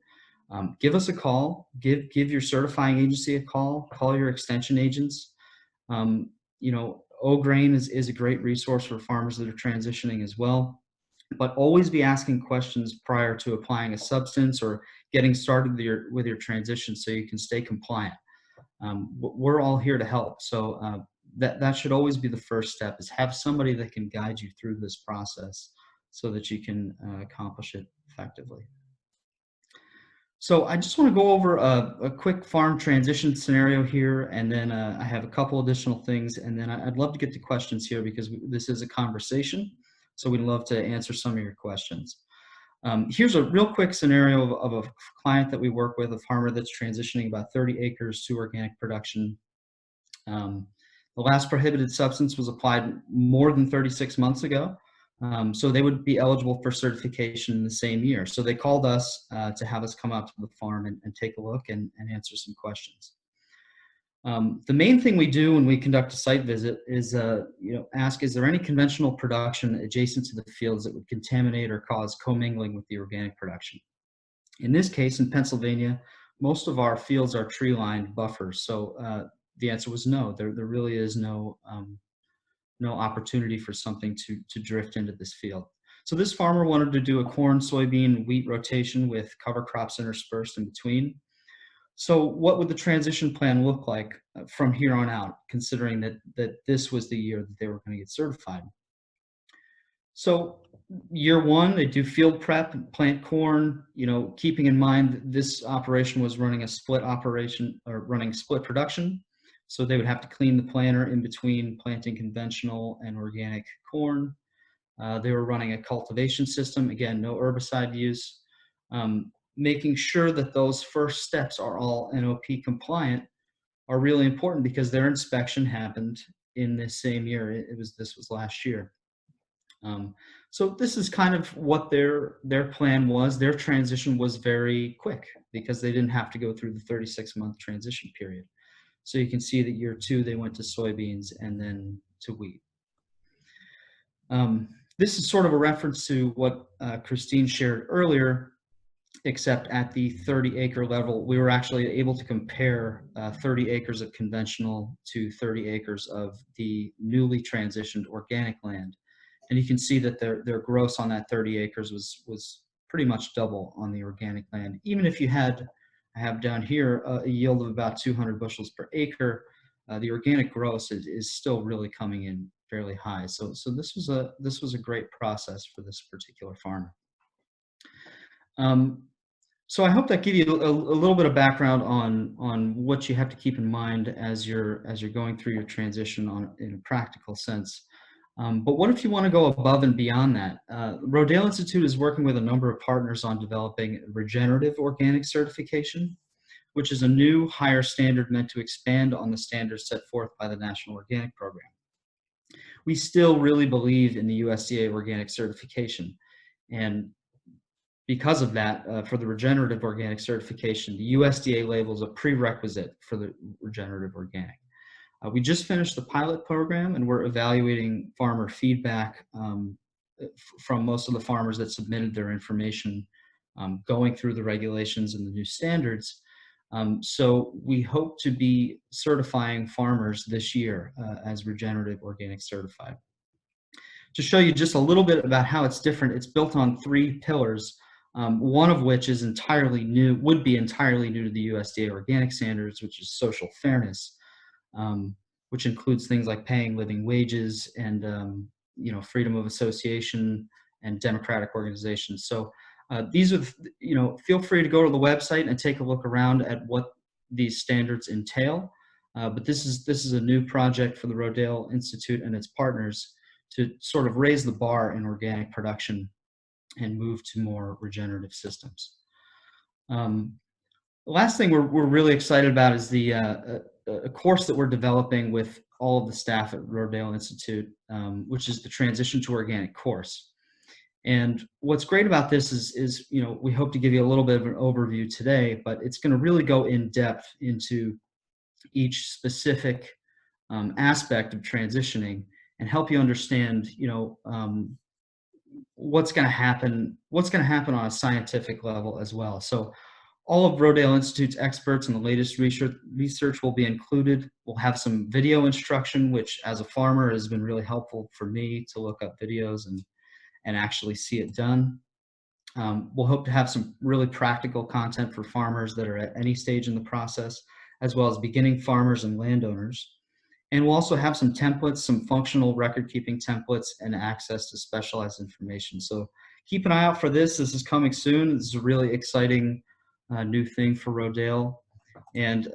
Give us a call, give your certifying agency a call your extension agents. O-Grain is a great resource for farmers that are transitioning as well, but always be asking questions prior to applying a substance or getting started with your transition so you can stay compliant. We're all here to help. So that should always be the first step, is have somebody that can guide you through this process so that you can accomplish it effectively. So I just want to go over a quick farm transition scenario here, and then I have a couple additional things, and then I'd love to get to questions here because this is a conversation, so we'd love to answer some of your questions. Here's a real quick scenario of a client that we work with, a farmer that's transitioning about 30 acres to organic production. The last prohibited substance was applied more than 36 months ago. So they would be eligible for certification in the same year. So they called us to have us come out to the farm and take a look and answer some questions. The main thing we do when we conduct a site visit is ask, is there any conventional production adjacent to the fields that would contaminate or cause commingling with the organic production? In this case, in Pennsylvania, most of our fields are tree-lined buffers. So the answer was no. There really is no opportunity for something to drift into this field. So this farmer wanted to do a corn, soybean, wheat rotation with cover crops interspersed in between. So what would the transition plan look like from here on out, considering that this was the year that they were going to get certified? So year one, they do field prep, plant corn, keeping in mind that this operation was running a split operation or running split production. So they would have to clean the planter in between planting conventional and organic corn. They were running a cultivation system, again, no herbicide use. Making sure that those first steps are all NOP compliant are really important because their inspection happened in this same year. This was last year. So this is kind of what their plan was. Their transition was very quick because they didn't have to go through the 36-month transition period. So you can see that year two, they went to soybeans and then to wheat. This is sort of a reference to what Christine shared earlier, except at the 30-acre level, we were actually able to compare 30 acres of conventional to 30 acres of the newly transitioned organic land. And you can see that their gross on that 30 acres was pretty much double on the organic land. Even if I have down here a yield of about 200 bushels per acre, the organic gross is still really coming in fairly high. So this was a great process for this particular farmer. So I hope that gives you a little bit of background on what you have to keep in mind as you're going through your transition in a practical sense. But what if you want to go above and beyond that? Rodale Institute is working with a number of partners on developing regenerative organic certification, which is a new higher standard meant to expand on the standards set forth by the National Organic Program. We still really believe in the USDA organic certification. And because of that, for the regenerative organic certification, the USDA label is a prerequisite for the regenerative organic. We just finished the pilot program, and we're evaluating farmer feedback from most of the farmers that submitted their information, going through the regulations and the new standards. So we hope to be certifying farmers this year as regenerative organic certified. To show you just a little bit about how it's different, it's built on 3 pillars, one of which is entirely new, would be entirely new to the USDA organic standards, which is social fairness. Which includes things like paying living wages and freedom of association and democratic organization. So these are, feel free to go to the website and take a look around at what these standards entail. But this is a new project for the Rodale Institute and its partners to sort of raise the bar in organic production and move to more regenerative systems. The last thing we're really excited about is a course that we're developing with all of the staff at Rodale Institute, which is the Transition to Organic course. And what's great about this is we hope to give you a little bit of an overview today, but it's going to really go in depth into each specific aspect of transitioning and help you understand, what's going to happen on a scientific level as well. So all of Rodale Institute's experts and the latest research will be included. We'll have some video instruction, which as a farmer has been really helpful for me to look up videos and actually see it done. We'll hope to have some really practical content for farmers that are at any stage in the process, as well as beginning farmers and landowners. And we'll also have some templates, some functional record-keeping templates, and access to specialized information. So keep an eye out for this. This is coming soon. This is a really exciting new thing for Rodale. And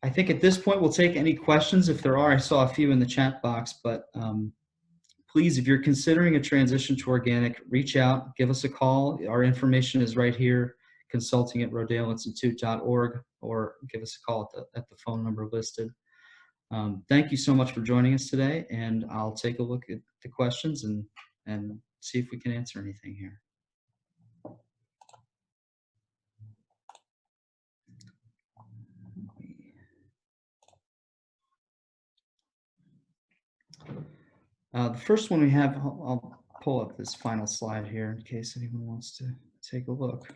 I think at this point we'll take any questions if there are. I saw a few in the chat box, but please, if you're considering a transition to organic, reach out, give us a call. Our information is right here, consulting@rodeleinstitute.org, or give us a call at the phone number listed. Thank you so much for joining us today, and I'll take a look at the questions and see if we can answer anything here. The first one we have, I'll pull up this final slide here in case anyone wants to take a look.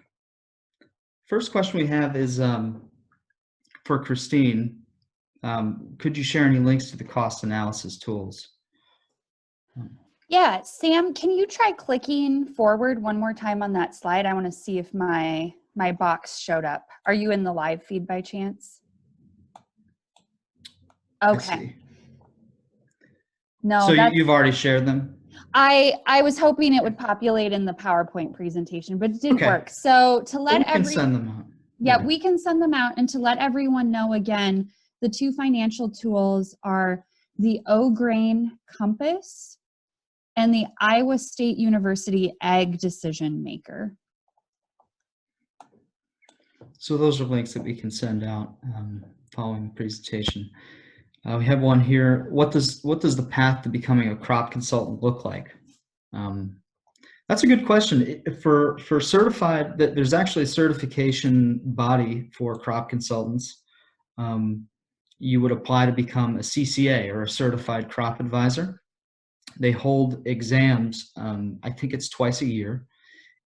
First question we have is for Christine. Could you share any links to the cost analysis tools? Yeah, Sam, can you try clicking forward one more time on that slide? I want to see if my box showed up. Are you in the live feed by chance? Okay. No. So you've already shared them? I was hoping it would populate in the PowerPoint presentation, but it didn't work. So to let everyone send them out. Yeah, we can send them out. And to let everyone know again, the 2 financial tools are the O-Grain Compass and the Iowa State University Ag Decision Maker. So those are links that we can send out following the presentation. We have one here. What does the path to becoming a crop consultant look like? That's a good question. For certified, there's actually a certification body for crop consultants. You would apply to become a CCA, or a certified crop advisor. They hold exams, I think it's twice a year,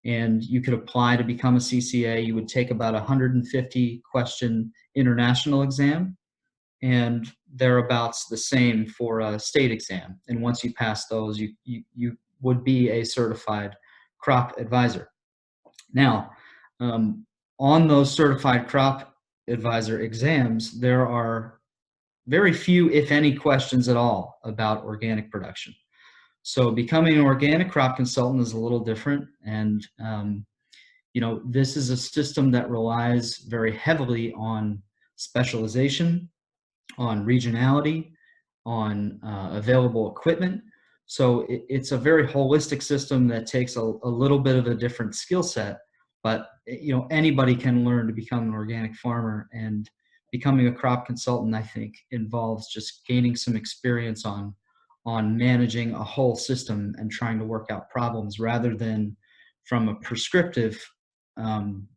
and you could apply to become a CCA. You would take about 150 question international exam, and thereabouts the same for a state exam. And once you pass those, you would be a certified crop advisor. Now, on those certified crop advisor exams, there are very few, if any, questions at all about organic production. So becoming an organic crop consultant is a little different. And, this is a system that relies very heavily on specialization, on regionality, on available equipment. So it's a very holistic system that takes a little bit of a different skill set, but anybody can learn to become an organic farmer. And becoming a crop consultant, I think, involves just gaining some experience on managing a whole system and trying to work out problems rather than from a prescriptive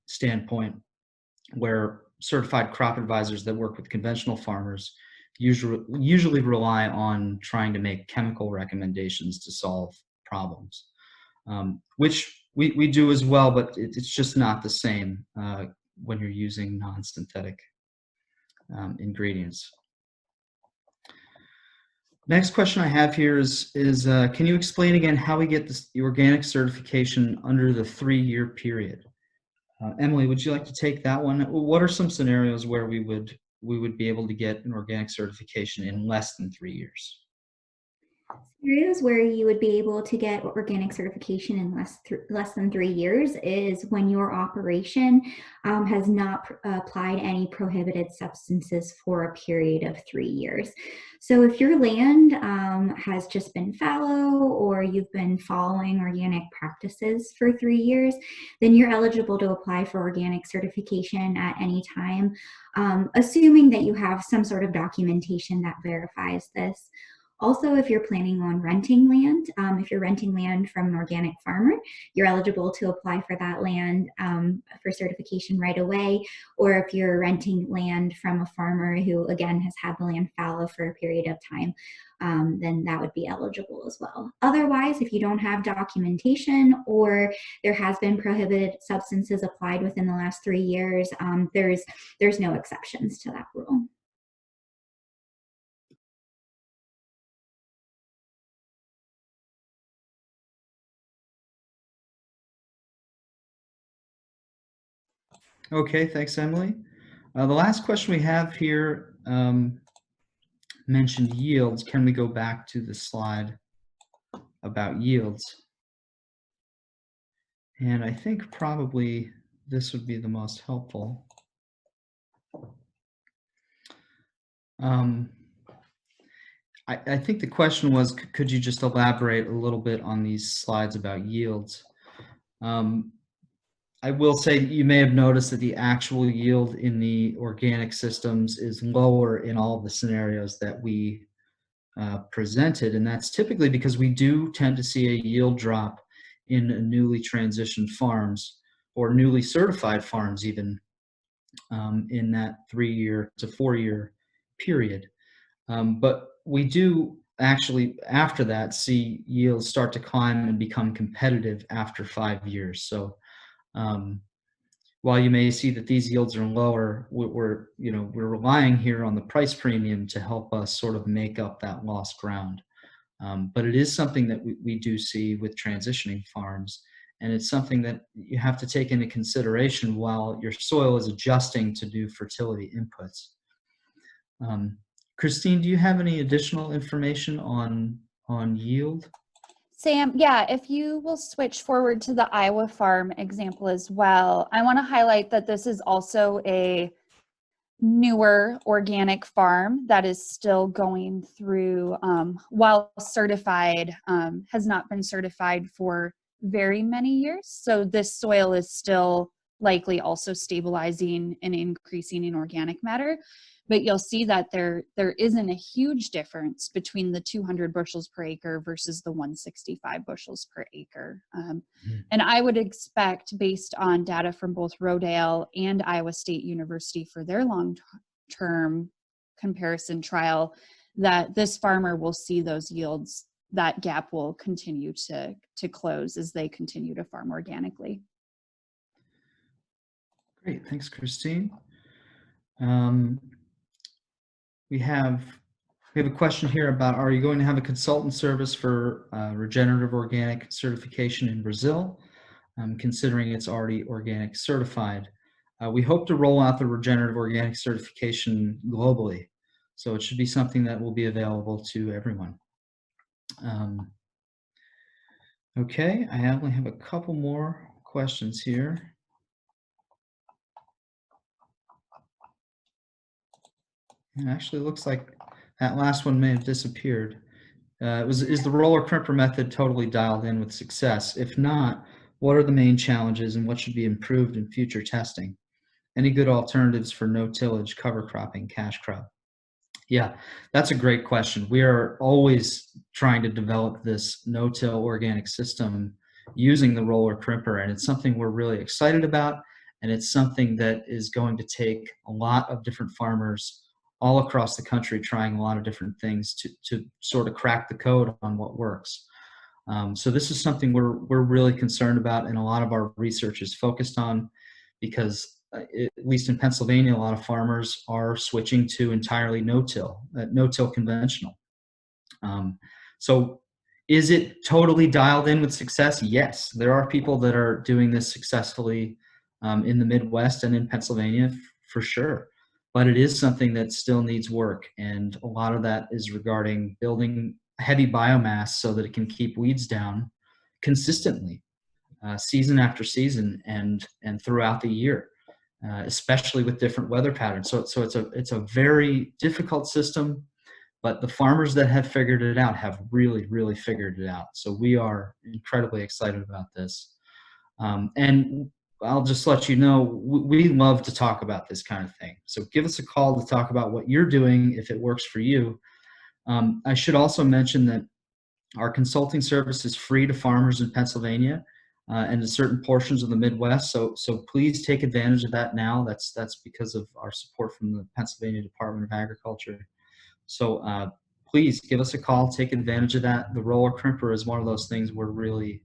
standpoint, where certified crop advisors that work with conventional farmers usually rely on trying to make chemical recommendations to solve problems, which we do as well, but it's just not the same when you're using non-synthetic ingredients. Next question I have here is can you explain again how we get the organic certification under the 3-year period? Emily, would you like to take that one? What are some scenarios where we would be able to get an organic certification in less than 3 years? Scenarios where you would be able to get organic certification in less than 3 years is when your operation has not applied any prohibited substances for a period of 3 years. So if your land has just been fallow, or you've been following organic practices for 3 years, then you're eligible to apply for organic certification at any time, assuming that you have some sort of documentation that verifies this. Also, if you're planning on renting land, if you're renting land from an organic farmer, you're eligible to apply for that land for certification right away. Or if you're renting land from a farmer who, again, has had the land fallow for a period of time, then that would be eligible as well. Otherwise, if you don't have documentation or there has been prohibited substances applied within the last 3 years, there's no exceptions to that rule. Okay, thanks, Emily. The last question we have here mentioned yields. Can we go back to the slide about yields? And I think probably this would be the most helpful. I think the question was, could you just elaborate a little bit on these slides about yields? I will say that you may have noticed that the actual yield in the organic systems is lower in all of the scenarios that we presented, and that's typically because we do tend to see a yield drop in newly transitioned farms or newly certified farms even in that 3-year to 4-year period. But we do actually, after that, see yields start to climb and become competitive after 5 years. So while you may see that these yields are lower, we're relying here on the price premium to help us sort of make up that lost ground. But it is something that we do see with transitioning farms, and it's something that you have to take into consideration while your soil is adjusting to new fertility inputs. Christine, do you have any additional information on yield? Sam, yeah, if you will switch forward to the Iowa farm example as well, I want to highlight that this is also a newer organic farm that is still going through, while certified, has not been certified for very many years. So this soil is still likely also stabilizing and increasing in organic matter. But you'll see that there isn't a huge difference between the 200 bushels per acre versus the 165 bushels per acre. And I would expect, based on data from both Rodale and Iowa State University for their long-term comparison trial, that this farmer will see those yields, that gap will continue to close as they continue to farm organically. Great, thanks, Christine. We have a question here about, are you going to have a consultant service for regenerative organic certification in Brazil, considering it's already organic certified? We hope to roll out the regenerative organic certification globally, so it should be something that will be available to everyone. Okay, I only have a couple more questions here. It actually looks like That last one may have disappeared. Is the roller crimper method totally dialed in with success? If not, what are the main challenges and what should be improved in future testing? Any good alternatives for no tillage, cover cropping, cash crop? Yeah, that's a great question. We are always trying to develop this no-till organic system using the roller crimper, and it's something we're really excited about, and it's something that is going to take a lot of different farmers all across the country trying a lot of different things to sort of crack the code on what works. So this is something we're really concerned about, and a lot of our research is focused on, because at least in Pennsylvania, a lot of farmers are switching to entirely no-till, no-till conventional. So is it totally dialed in with success? Yes, there are people that are doing this successfully in the Midwest and in Pennsylvania for sure. But it is something that still needs work, and a lot of that is regarding building heavy biomass so that it can keep weeds down consistently, season after season, and throughout the year, especially with different weather patterns. So it's a very difficult system, but the farmers that have figured it out have really figured it out. So we are incredibly excited about this. And I'll just let you know, we love to talk about this kind of thing. So give us a call to talk about what you're doing if it works for you. I should also mention that our consulting service is free to farmers in Pennsylvania and to certain portions of the Midwest. So please take advantage of that now. That's because of our support from the Pennsylvania Department of Agriculture. So please give us a call, take advantage of that. The roller crimper is one of those things we're really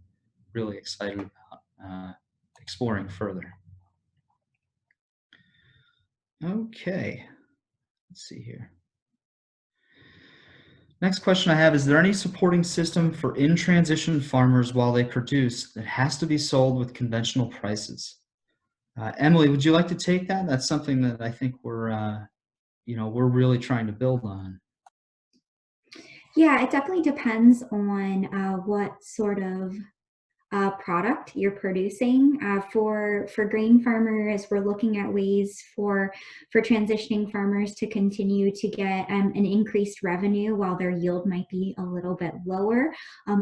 excited about exploring further. Okay, let's see here. Next question I have, is there any supporting system for in-transition farmers while they produce that has to be sold with conventional prices? Emily, would you like to take that? That's something that I think we're really trying to build on. Yeah, it definitely depends on what sort of product you're producing. For grain farmers, we're looking at ways for transitioning farmers to continue to get an increased revenue while their yield might be a little bit lower.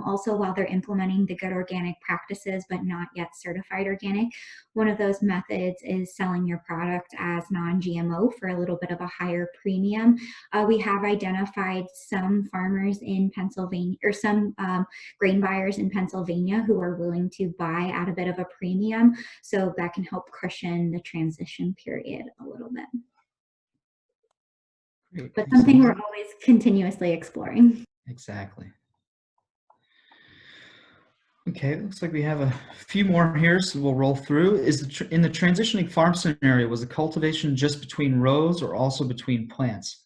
Also, while they're implementing the good organic practices but not yet certified organic. One of those methods is selling your product as non-GMO for a little bit of a higher premium. We have identified some farmers in Pennsylvania, or some grain buyers in Pennsylvania, who are willing to buy at a bit of a premium, so that can help cushion the transition period a little bit. Great. But something we're always continuously exploring. Exactly. Okay, it looks like we have a few more here, so we'll roll through. In the transitioning farm scenario, was the cultivation just between rows or also between plants?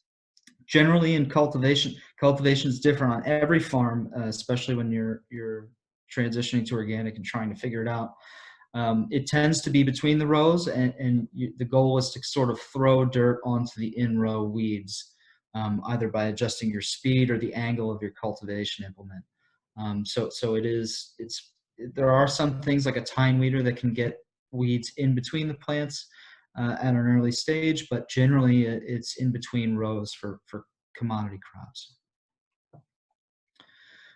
Generally, in cultivation is different on every farm, especially when you're transitioning to organic and trying to figure it out. It tends to be between the rows, and the goal is to sort of throw dirt onto the in-row weeds, either by adjusting your speed or the angle of your cultivation implement. So there are some things like a tine weeder that can get weeds in between the plants at an early stage, but generally it's in between rows for commodity crops.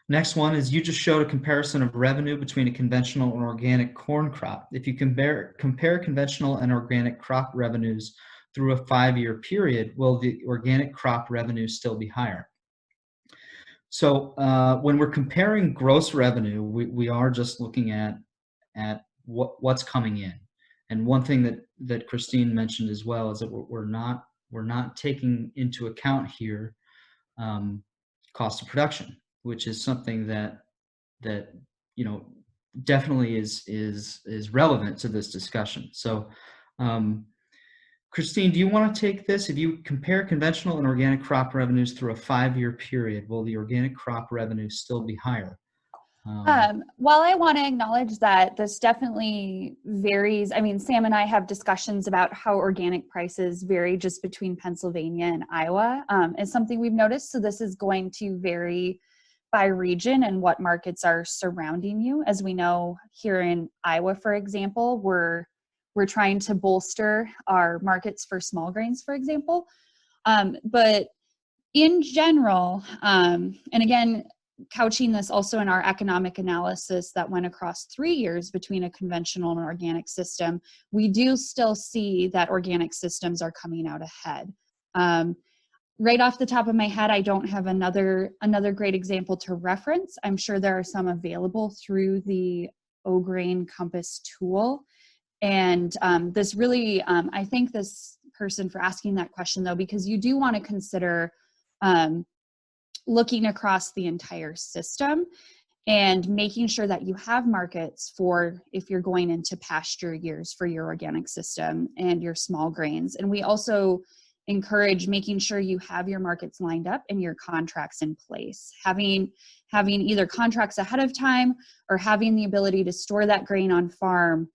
Next one is, you just showed a comparison of revenue between a conventional and organic corn crop. If you compare conventional and organic crop revenues through a 5-year period, will the organic crop revenue still be higher? So when we're comparing gross revenue, we are just looking at what's coming in. And one thing that Christine mentioned as well is that we're not taking into account here cost of production, which is something that definitely is relevant to this discussion. So Christine, do you want to take this? If you compare conventional and organic crop revenues through a 5-year period, will the organic crop revenue still be higher? While I want to acknowledge that this definitely varies, I mean, Sam and I have discussions about how organic prices vary just between Pennsylvania and Iowa. Is something we've noticed. So this is going to vary by region and what markets are surrounding you. As we know, here in Iowa, for example, we're trying to bolster our markets for small grains, for example. But in general, and again, couching this also in our economic analysis that went across 3 years between a conventional and organic system, we do still see that organic systems are coming out ahead. Right off the top of my head, I don't have another great example to reference. I'm sure there are some available through the O-Grain Compass tool. And this really, I thank this person for asking that question though, because you do want to consider looking across the entire system and making sure that you have markets for if you're going into pasture years for your organic system and your small grains. And we also encourage making sure you have your markets lined up and your contracts in place. Having either contracts ahead of time or having the ability to store that grain on farm,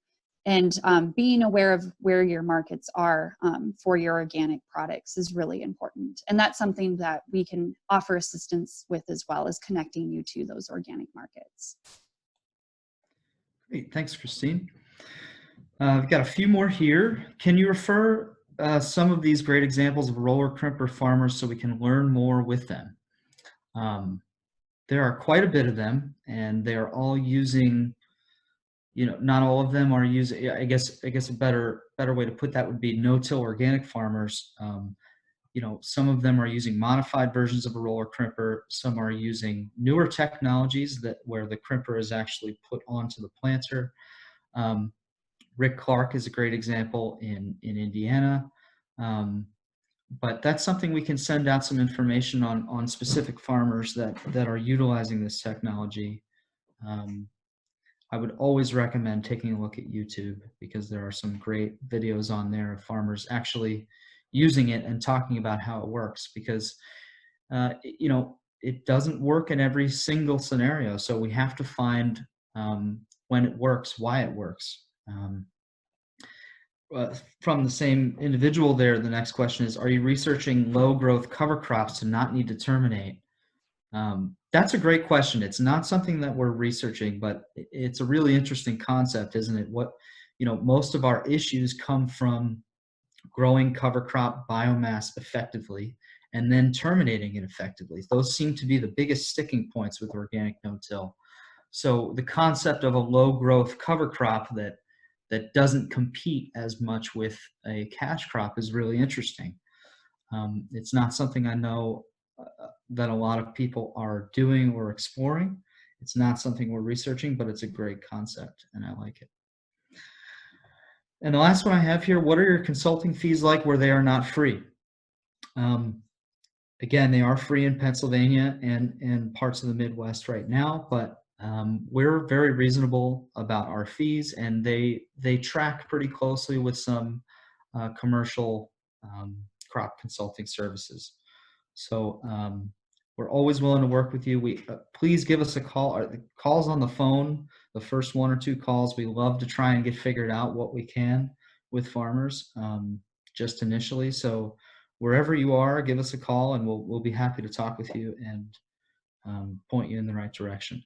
and being aware of where your markets are for your organic products is really important. And that's something that we can offer assistance with, as well as connecting you to those organic markets. Great, thanks, Christine. We've got a few more here. Can you refer some of these great examples of roller crimper farmers so we can learn more with them? There are quite a bit of them, and they are all using, not all of them are using, I guess a better way to put that would be no-till organic farmers. Some of them are using modified versions of a roller crimper. Some are using newer technologies where the crimper is actually put onto the planter. Rick Clark is a great example in Indiana. But that's something we can send out some information on specific farmers that are utilizing this technology. I would always recommend taking a look at YouTube, because there are some great videos on there of farmers actually using it and talking about how it works, because it doesn't work in every single scenario. So we have to find when it works, why it works. From the same individual there, the next question is, are you researching low growth cover crops to not need to terminate? That's a great question. It's not something that we're researching, but it's a really interesting concept, isn't it? Most of our issues come from growing cover crop biomass effectively and then terminating it effectively. Those seem to be the biggest sticking points with organic no-till. So the concept of a low growth cover crop that doesn't compete as much with a cash crop is really interesting. It's not something I know that a lot of people are doing or exploring. It's not something we're researching, but it's a great concept and I like it. And the last one I have here, what are your consulting fees like where they are not free? Again, they are free in Pennsylvania and parts of the Midwest right now, but we're very reasonable about our fees, and they track pretty closely with some commercial crop consulting services. So we're always willing to work with you. Please give us a call. The calls on the phone, the first 1 or 2 calls, we love to try and get figured out what we can with farmers just initially. So wherever you are, give us a call and we'll be happy to talk with you and point you in the right direction.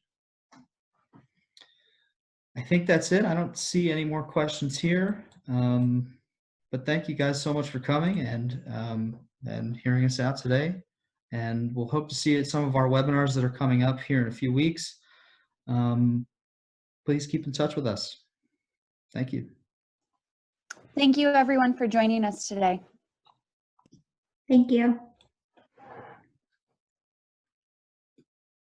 I think that's it. I don't see any more questions here. But thank you guys so much for coming and hearing us out today. And we'll hope to see you at some of our webinars that are coming up here in a few weeks. Please keep in touch with us. Thank you. Thank you, everyone, for joining us today. Thank you.